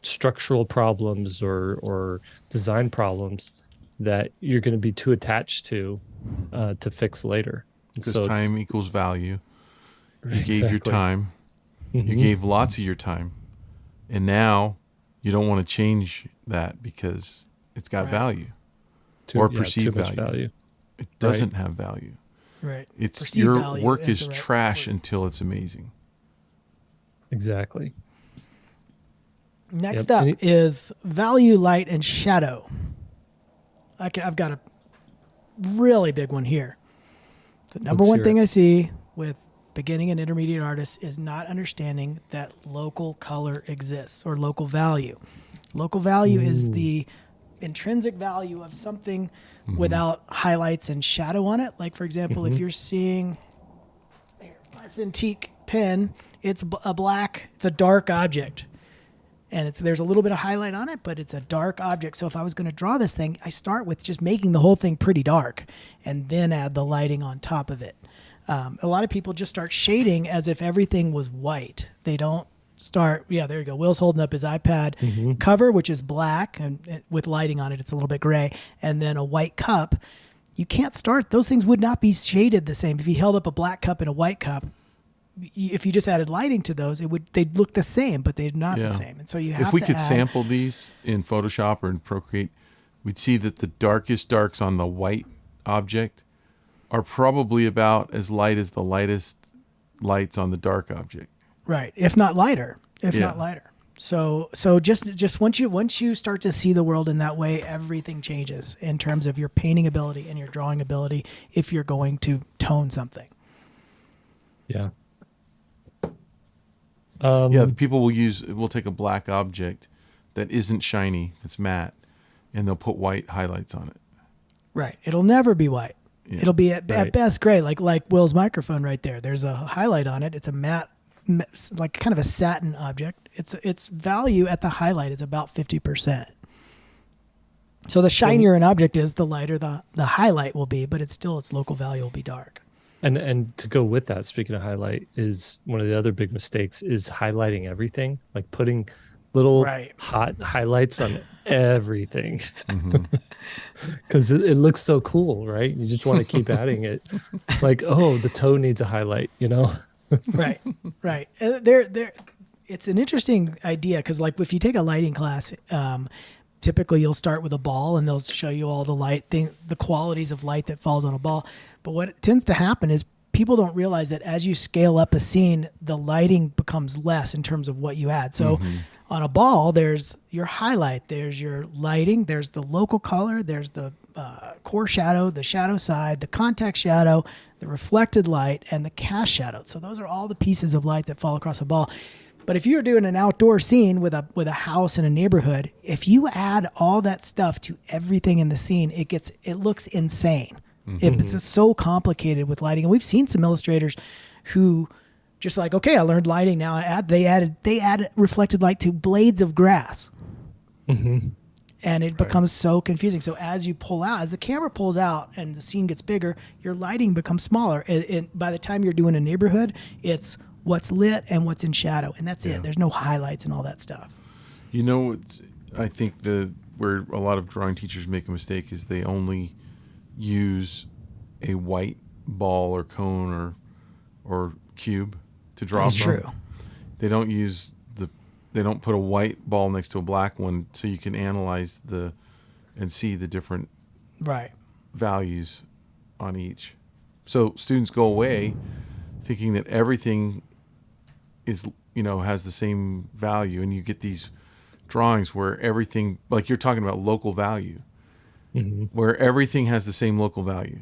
structural problems or design problems that you're going to be too attached to fix later. And Because so it's time equals value. You gave your exactly. time. You Mhm. gave lots of your time. And now you don't want to change that because it's got Right. value Too or perceived much value. value. It doesn't have value. Right. It's Perceived your value work is is the right trash word. until it's amazing. Exactly. Next Yep. up is value, light, and shadow. I've got a really big one here. The number Let's one hear thing it. I see with beginning and intermediate artists is not understanding that local color exists or local value. Local value is the intrinsic value of something without highlights and shadow on it. Like, for example, if you're seeing my Cintiq pen, it's a dark object. And there's a little bit of highlight on it, but it's a dark object. So if I was going to draw this thing, I start with just making the whole thing pretty dark and then add the lighting on top of it. A lot of people just start shading as if everything was white. They don't start. Yeah, there you go. Will's holding up his iPad cover, which is black, and with lighting on it, it's a little bit gray, and then a white cup. You can't start. Those things would not be shaded the same. If you held up a black cup and a white cup, if you just added lighting to those, they'd look the same, but they're not the same. And so you have If we to could add, sample these in Photoshop or in Procreate, we'd see that the darkest darks on the white object are probably about as light as the lightest lights on the dark object. right, if not lighter, not lighter. So just once you start to see the world in that way, everything changes in terms of your painting ability and your drawing ability if you're going to tone something. Yeah. People will take a black object that isn't shiny, that's matte, and they'll put white highlights on it. Right. It'll never be white. Yeah. It'll be at Right. best gray, like Will's microphone right there. There's a highlight on it. It's a matte, like kind of a satin object. Its value at the highlight is about 50%. So the shinier an object is, the lighter the highlight will be, but its local value will be dark. And to go with that, speaking of highlight, is one of the other big mistakes is highlighting everything, like putting little Right. hot highlights on everything, because it looks so cool, right? You just want to keep adding it. Like, oh, the toe needs a highlight, Right. Right. It's an interesting idea because, like, if you take a lighting class, typically you'll start with a ball and they'll show you all the qualities of light that falls on a ball. But what tends to happen is people don't realize that as you scale up a scene, the lighting becomes less in terms of what you add. So on a ball, there's your highlight, there's your lighting, there's the local color, there's the core shadow, the shadow side, the context shadow, the reflected light, and the cast shadow. So those are all the pieces of light that fall across a ball. But if you're doing an outdoor scene with a house in a neighborhood, if you add all that stuff to everything in the scene, it looks insane. It's just so complicated with lighting. And we've seen some illustrators who just like, okay, I learned lighting. Now they added reflected light to blades of grass. And it becomes so confusing. So as the camera pulls out and the scene gets bigger, your lighting becomes smaller. And by the time you're doing a neighborhood, it's what's lit and what's in shadow, and that's it. There's no highlights and all that stuff. I think where a lot of drawing teachers make a mistake is they only use a white ball or cone or cube to draw That's from. true. They don't put a white ball next to a black one so you can analyze and see the different Right. values on each. So students go away thinking that everything has the same value, and you get these drawings where everything, like you're talking about local value, where everything has the same local value.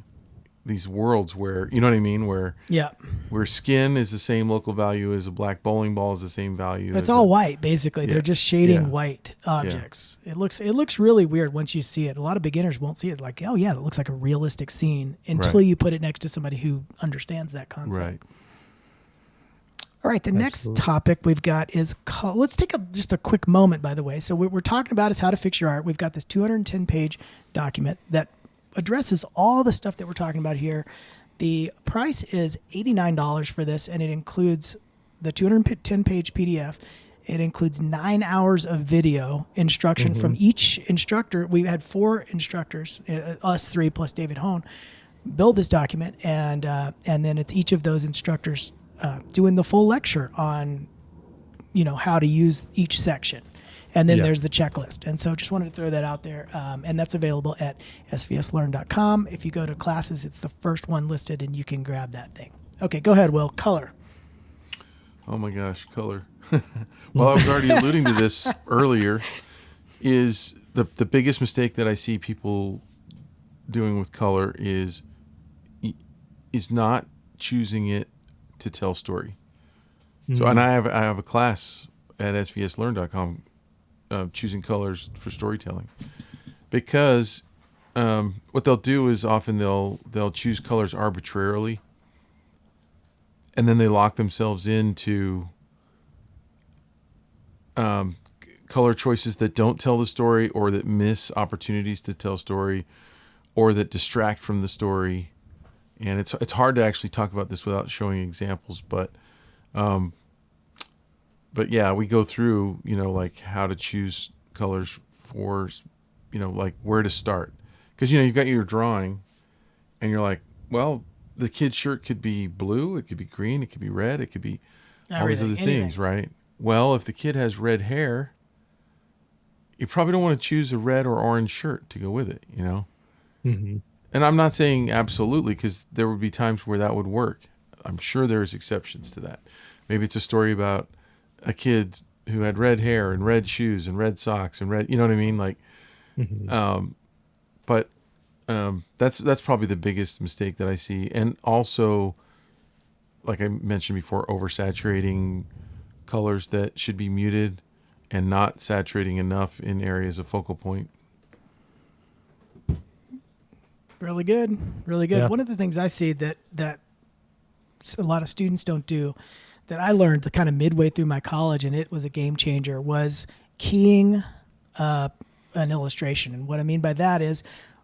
these worlds where, you know what I mean, where Yeah. where skin is the same local value as a black bowling ball is the same value. It's as all white, basically. Yeah. They're just shading Yeah. white objects. It looks really weird once you see it. A lot of beginners won't see it like, oh yeah, that looks like a realistic scene until Right. you put it next to somebody who understands that concept. Right. All right, the next Absolutely. topic we've got is let's take just a quick moment, by the way. So what we're talking about is how to fix your art. We've got this 210-page document that addresses all the stuff that we're talking about here. The price is $89 for this, and it includes the 210-page PDF. It includes 9 hours of video instruction from each instructor. We had 4 instructors, us 3 plus David Hone, build this document, and then it's each of those instructors doing the full lecture on, how to use each section. And then Yeah. there's the checklist. And so just wanted to throw that out there. And that's available at SVSLearn.com. If you go to classes, it's the first one listed, and you can grab that thing. Okay, go ahead, Will. Color. Oh my gosh, color. Well, I was already alluding to this earlier. Is the biggest mistake that I see people doing with color is not choosing it to tell story. So, and I have a class at SVSLearn.com, choosing colors for storytelling, because what they'll do is often they'll choose colors arbitrarily, and then they lock themselves into color choices that don't tell the story, or that miss opportunities to tell story, or that distract from the story. And it's hard to actually talk about this without showing examples, but yeah, we go through, like how to choose colors for, like where to start. Because, you've got your drawing and you're like, well, the kid's shirt could be blue, it could be green, it could be red, it could be all these other things, right? Well, if the kid has red hair, you probably don't want to choose a red or orange shirt to go with it, Mm-hmm. And I'm not saying absolutely, because there would be times where that would work. I'm sure there's exceptions to that. Maybe it's a story about a kid who had red hair and red shoes and red socks and red, you know what I mean? Like, but that's probably the biggest mistake that I see. And also, like I mentioned before, oversaturating colors that should be muted and not saturating enough in areas of focal point. Really good. Really good. Yeah. One of the things I see that a lot of students don't do, that I learned the kind of midway through my college, and it was a game changer, was keying an illustration. And what I mean by that is,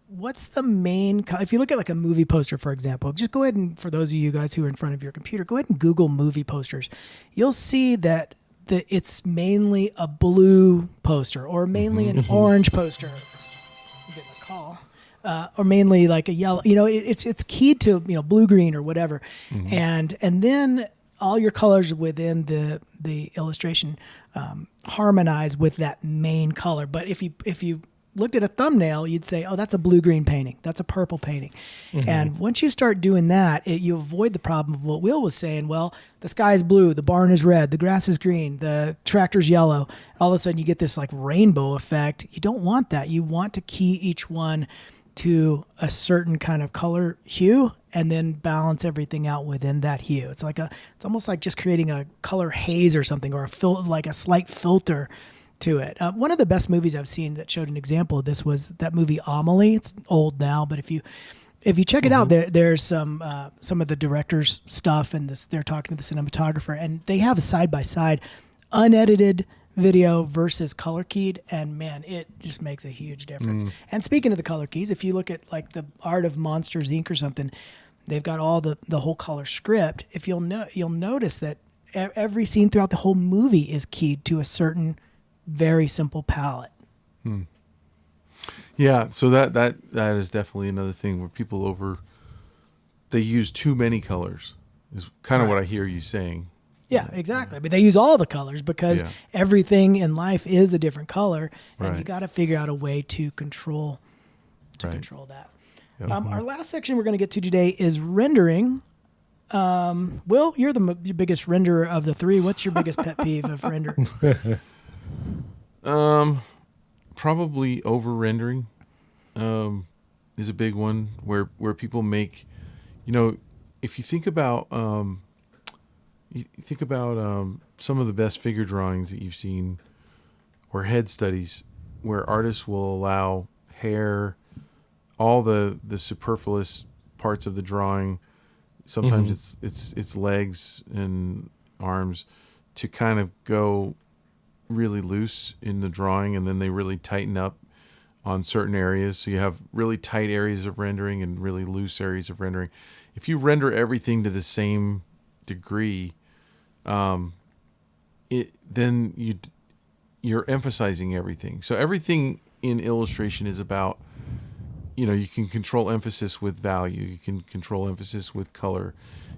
what's the main, if you look at like a movie poster, for example, just go ahead and, for those of you guys who are in front of your computer, go ahead and Google movie posters. You'll see that it's mainly a blue poster, or mainly an orange poster. I'm getting a call. Or mainly like a yellow, it's keyed to, blue, green, or whatever. And then all your colors within the illustration harmonize with that main color. But if you looked at a thumbnail, you'd say, oh, that's a blue-green painting. That's a purple painting. And once you start doing that, you avoid the problem of what Will was saying. Well, the sky is blue, the barn is red, the grass is green, the tractor's yellow. All of a sudden you get this like rainbow effect. You don't want that. You want to key each one to a certain kind of color hue, and then balance everything out within that hue. It's almost like just creating a color haze or something, or like a slight filter to it. One of the best movies I've seen that showed an example of this was that movie Amelie. It's old now, but if you check it out, there's some of the director's stuff, and they're talking to the cinematographer, and they have a side by side, unedited video versus color keyed, and man, it just makes a huge difference. And speaking of the color keys, if you look at like the Art of Monsters Inc. or something, they've got all the whole color script. If you'll notice that every scene throughout the whole movie is keyed to a certain very simple palette. Yeah, so that is definitely another thing where people they use too many colors is kind of what I hear you saying. Yeah, exactly. But they use all the colors because everything in life is a different color, and you got to figure out a way to control that. Yep. Our last section we're going to get to today is rendering. Will, you're the biggest renderer of the three. What's your biggest pet peeve of rendering? Probably over rendering is a big one where people make You know, if you think about some of the best figure drawings that you've seen, or head studies, where artists will allow hair, all the superfluous parts of the drawing. Sometimes it's legs and arms to kind of go really loose in the drawing, and then they really tighten up on certain areas. So you have really tight areas of rendering and really loose areas of rendering. If you render everything to the same degree, then you're emphasizing everything. So everything in illustration is about, you can control emphasis with value. You can control emphasis with color.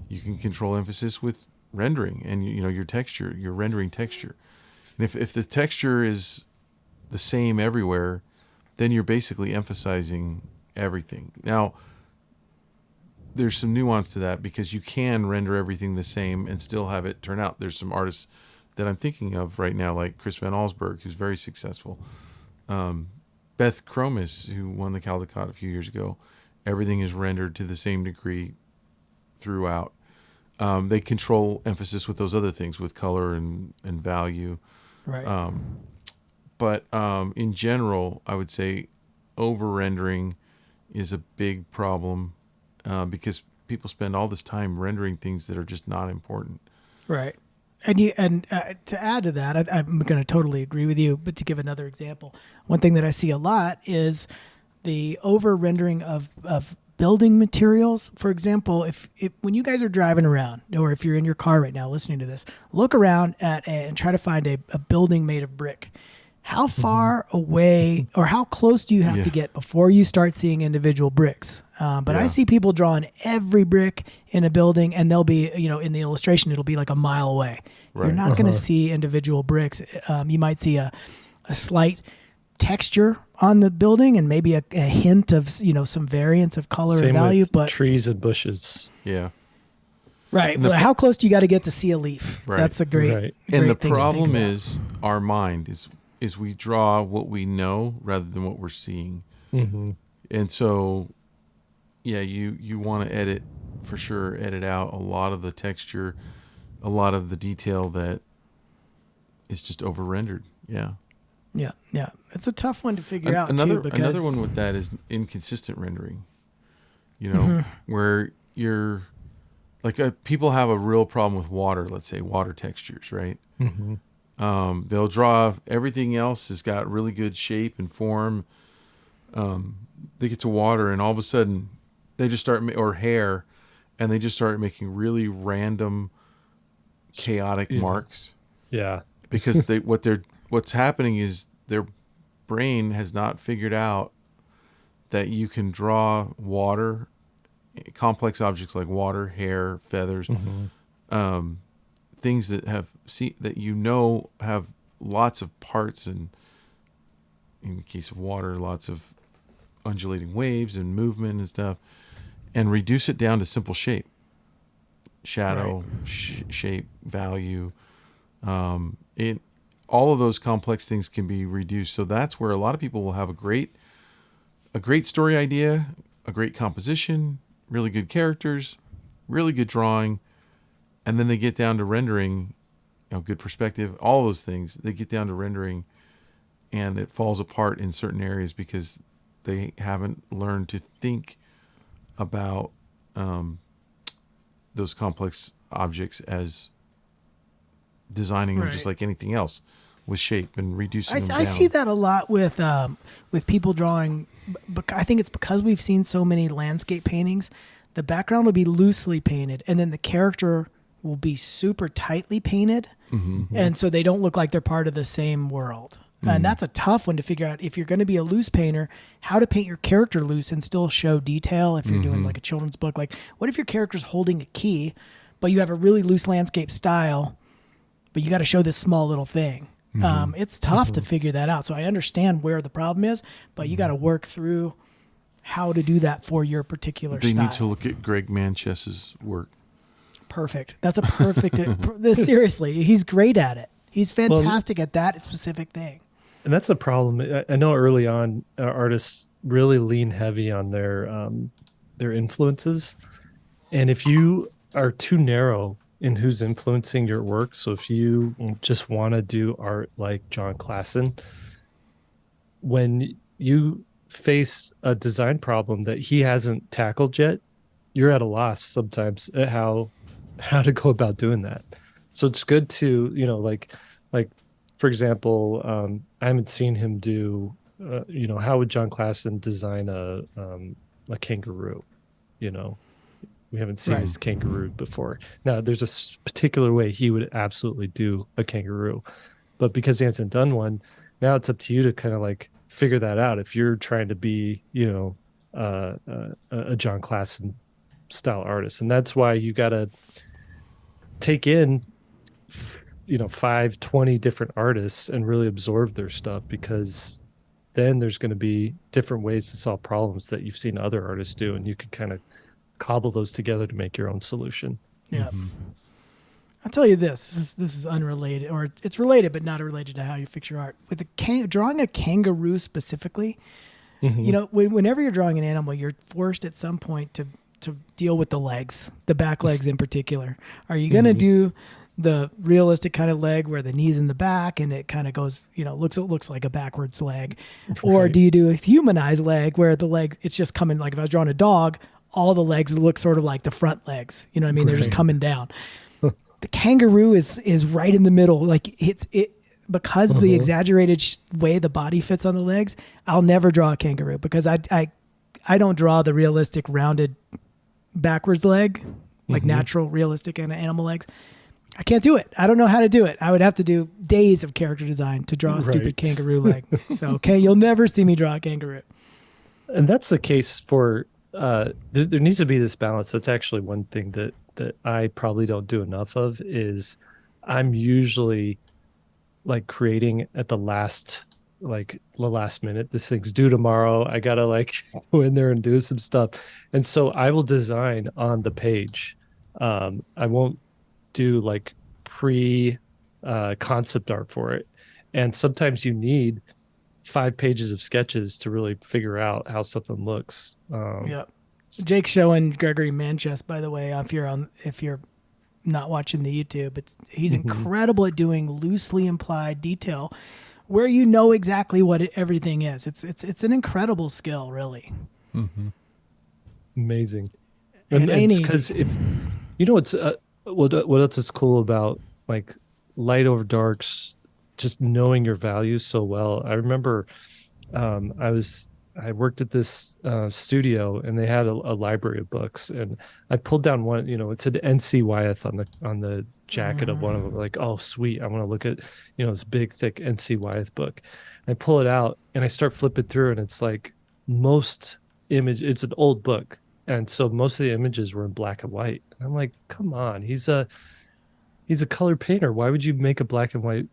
You can control emphasis with rendering and, your texture, your rendering texture. And if the texture is the same everywhere, then you're basically emphasizing everything. Now, there's some nuance to that because you can render everything the same and still have it turn out. There's some artists that I'm thinking of right now, like Chris Van Allsburg, who's very successful. Beth Cromis, who won the Caldecott a few years ago, everything is rendered to the same degree throughout. They control emphasis with those other things, with color and value. Right. But in general, I would say over-rendering is a big problem because people spend all this time rendering things that are just not important. Right. And to add to that, I'm going to totally agree with you. But to give another example, one thing that I see a lot is the over rendering of building materials. For example, if when you guys are driving around, or if you're in your car right now listening to this, look around and try to find a building made of brick. How far away or how close do you have to get before you start seeing individual bricks? But I see people drawing every brick in a building, and they'll be, in the illustration, it'll be like a mile away. Right. You're not going to see individual bricks. You might see a slight texture on the building and maybe a hint of, some variance of color Same and value. with but trees and bushes. Yeah. Right. But how close do you got to get to see a leaf? Right. That's a great, right. great And the thing problem to think about. is our mind is we draw what we know rather than what we're seeing. Mm-hmm. And so, you want to edit out a lot of the texture, a lot of the detail that is just over rendered. Yeah. Yeah. Yeah. It's a tough one to figure out another too. Because another one with that is inconsistent rendering. Where you're like people have a real problem with water. Let's say water textures, right? Mm-hmm. They'll draw everything else has got really good shape and form. They get to water, and all of a sudden, they just start or hair, and they just start making really random, chaotic marks. Yeah, because what's happening is their brain has not figured out that you can draw water, complex objects like water, hair, feathers. Mm-hmm. Things that have have lots of parts, and in the case of water, lots of undulating waves and movement and stuff, and reduce it down to simple shape, shadow, shape, value. All of those complex things can be reduced. So that's where a lot of people will have a great story idea, a great composition, really good characters, really good drawing. And then they get down to rendering, good perspective, all those things. They get down to rendering, and it falls apart in certain areas because they haven't learned to think about those complex objects as designing them just like anything else, with shape and reducing them down. I see that a lot with people drawing. I think it's because we've seen so many landscape paintings. The background will be loosely painted, and then the character will be super tightly painted, and so they don't look like they're part of the same world. And that's a tough one to figure out. If you're going to be a loose painter, how to paint your character loose and still show detail. If you're doing like a children's book, like what if your character's holding a key, but you have a really loose landscape style, but you got to show this small little thing. It's tough to figure that out. So I understand where the problem is, but you got to work through how to do that for your particular style. They need to look at Greg Manchess's work. Perfect. That's a perfect. Seriously, he's great at it. He's fantastic at that specific thing. And that's a problem. I know early on, artists really lean heavy on their influences, And if you are too narrow in who's influencing your work, so if you just want to do art like John Klassen, when you face a design problem that he hasn't tackled yet, you're at a loss sometimes at how to go about doing that. So it's good to, like for example, I haven't seen him do, how would John Klassen design a kangaroo? You know, we haven't seen Right. his kangaroo before. Now, there's a particular way he would absolutely do a kangaroo, but because he hasn't done one, now it's up to you to kind of like figure that out. If you're trying to be, a John Klassen style artist, and that's why you got to take in 5-20 different artists and really absorb their stuff, because then there's going to be different ways to solve problems that you've seen other artists do, and you can kind of cobble those together to make your own solution. Yeah. I'll tell you this is unrelated, or it's related but not related to how you fix your art. With drawing a kangaroo specifically, whenever you're drawing an animal, you're forced at some point to deal with the legs, the back legs in particular. Are you going to do the realistic kind of leg where the knee's in the back and it kind of goes, looks like a backwards leg? Or do you do a humanized leg where the leg, it's just coming, like if I was drawing a dog, all the legs look sort of like the front legs. You know what I mean? They're just coming down. The kangaroo is right in the middle. Like because the exaggerated way the body fits on the legs, I'll never draw a kangaroo because I don't draw the realistic rounded backwards leg, like natural realistic animal legs. I can't do it. I don't know how to do it. I would have to do days of character design to draw a stupid kangaroo leg. So, you'll never see me draw a kangaroo. And that's the case for, there needs to be this balance. That's actually one thing that I probably don't do enough of is I'm usually like creating at the last minute. This thing's due tomorrow. I gotta like go in there and do some stuff. And so I will design on the page. I won't do like pre concept art for it. And sometimes you need 5 pages of sketches to really figure out how something looks. Yeah. Jake's showing Gregory Manchester, by the way, if you're not watching the YouTube, he's incredible at doing loosely implied detail where you know exactly what everything is. It's an incredible skill, really. Amazing. And it's because if it's what else is cool about like light over darks, just knowing your values so well. I remember I worked at this studio and they had a library of books, and I pulled down one, it said NC Wyeth on the jacket of one of them. Like, oh sweet, I want to look at, this big thick NC Wyeth book. I pull it out and I start flipping through, and it's like it's an old book. And so most of the images were in black and white. And I'm like, come on, he's a color painter. Why would you make a black and white,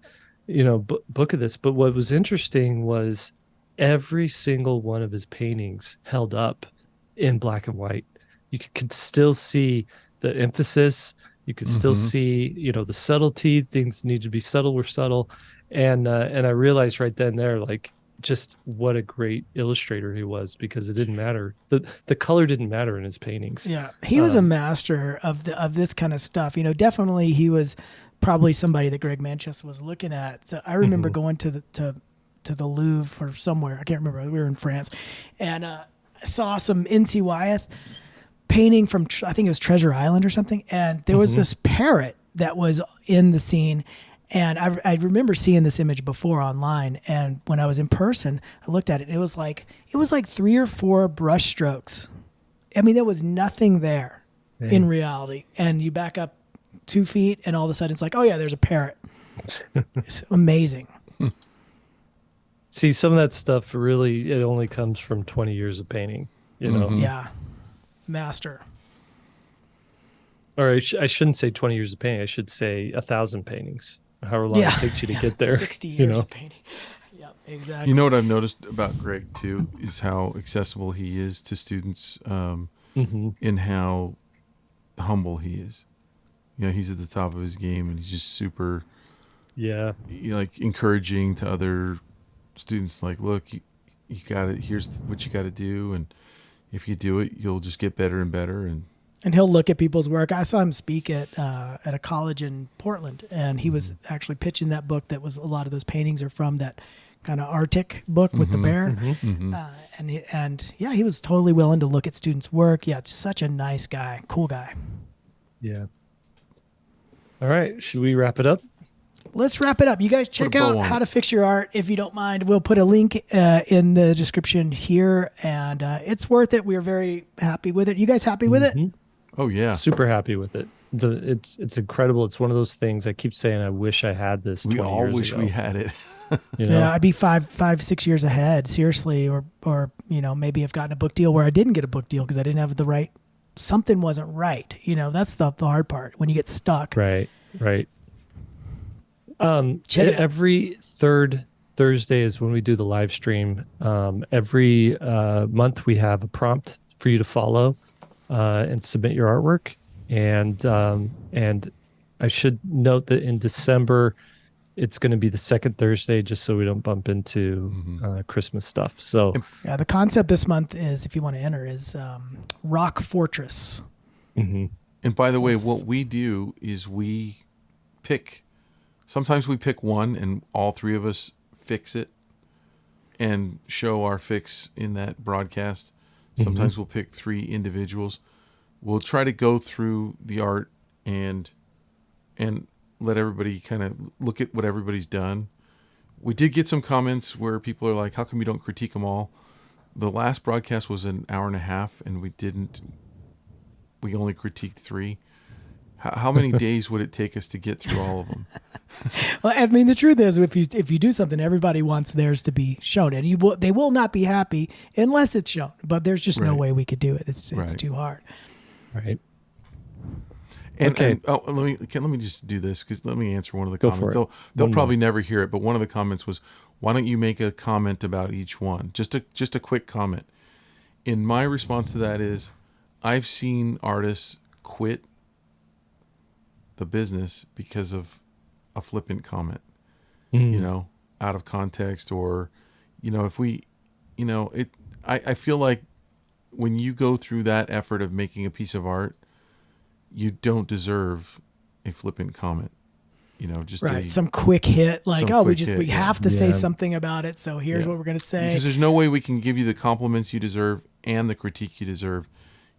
book of this? But what was interesting was every single one of his paintings held up in black and white. You could still see the emphasis. You could still see, the subtlety. Things need to be subtle were subtle. And I realized right then there, like, just what a great illustrator he was, because it didn't matter. The color didn't matter in his paintings. Yeah. He was a master of this kind of stuff. Definitely he was probably somebody that Greg Manchester was looking at. So I remember going to the Louvre or somewhere. I can't remember. We were in France, and I saw some N.C. Wyeth painting from, I think it was Treasure Island or something. And there was this parrot that was in the scene. And I remember seeing this image before online. And when I was in person, I looked at it. And it was like 3 or 4 brush strokes. I mean, there was nothing there in reality. And you back up 2 feet and all of a sudden it's like, oh yeah, there's a parrot. It's amazing. See, some of that stuff really, it only comes from 20 years of painting, Yeah. Master. Or I shouldn't say 20 years of painting. I should say 1,000 paintings, however long it takes you to get there. 60 years of painting. Yep, exactly. You know what I've noticed about Greg too is how accessible he is to students, and how humble he is. He's at the top of his game, and he's just super, like encouraging to other students. Like, look, you got it. Here's what you got to do, and if you do it, you'll just get better and better. And And he'll look at people's work. I saw him speak at a college in Portland, and he was actually pitching that book. That was a lot of those paintings are from that kind of Arctic book with the bear. And yeah, he was totally willing to look at students' work. Yeah, it's such a nice guy, cool guy. Yeah. All right, should we wrap it up? Let's wrap it up. You guys check out How to Fix Your Art if you don't mind. We'll put a link in the description here, and it's worth it. We're very happy with it. You guys happy with it? Oh yeah, super happy with it. It's incredible. It's one of those things I keep saying. I wish I had this. We all wish we had it. You know? Yeah, I'd be 6 years ahead, seriously, or maybe I've gotten a book deal where I didn't get a book deal because I didn't have the right. Something wasn't right. That's the hard part when you get stuck. Right. Every third Thursday is when we do the live stream. Every month we have a prompt for you to follow and submit your artwork. And I should note that in December it's going to be the second Thursday, just so we don't bump into Christmas stuff. So yeah, the concept this month is, if you want to enter, is Rock Fortress. And by the way, what we do is we pick. Sometimes we pick one and all three of us fix it and show our fix in that broadcast. Sometimes we'll pick three individuals. We'll try to go through the art and let everybody kind of look at what everybody's done. We did get some comments where people are like, how come you don't critique them all? The last broadcast was an hour and a half and we only critiqued three. How many days would it take us to get through all of them? Well, I mean, the truth is, if you do something, everybody wants theirs to be shown, and they will not be happy unless it's shown. But there's just no way we could do it. It's too hard. Right. And let me just do this, because let me answer one of the comments. They'll probably never hear it, but one of the comments was, "Why don't you make a comment about each one? Just a quick comment." And my response to that is, I've seen artists quit the business because of a flippant comment, out of context, or, if we, I feel like when you go through that effort of making a piece of art, you don't deserve a flippant comment, just some quick hit, like, we have to say something about it. So here's what we're going to say. Because there's no way we can give you the compliments you deserve and the critique you deserve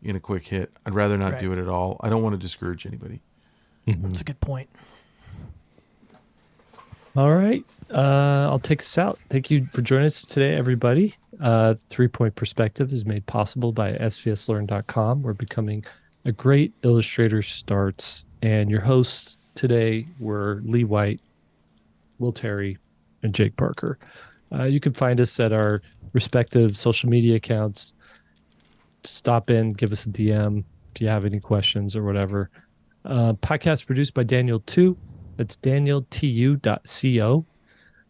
in a quick hit. I'd rather not do it at all. I don't want to discourage anybody. That's a good point. All right. I'll take us out. Thank you for joining us today, everybody. 3 Point Perspective is made possible by SVSLearn.com. We're becoming a great illustrator starts. And your hosts today were Lee White, Will Terry, and Jake Parker. You can find us at our respective social media accounts. Stop in, give us a DM if you have any questions or whatever. Podcast produced by Daniel Tu. That's danieltu.co.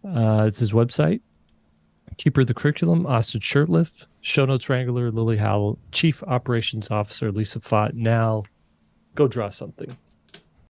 It's his website. Keeper of the curriculum, Austin Shirtliff. Shownotes wrangler, Lily Howell. Chief Operations Officer, Lisa Fott. Now, go draw something.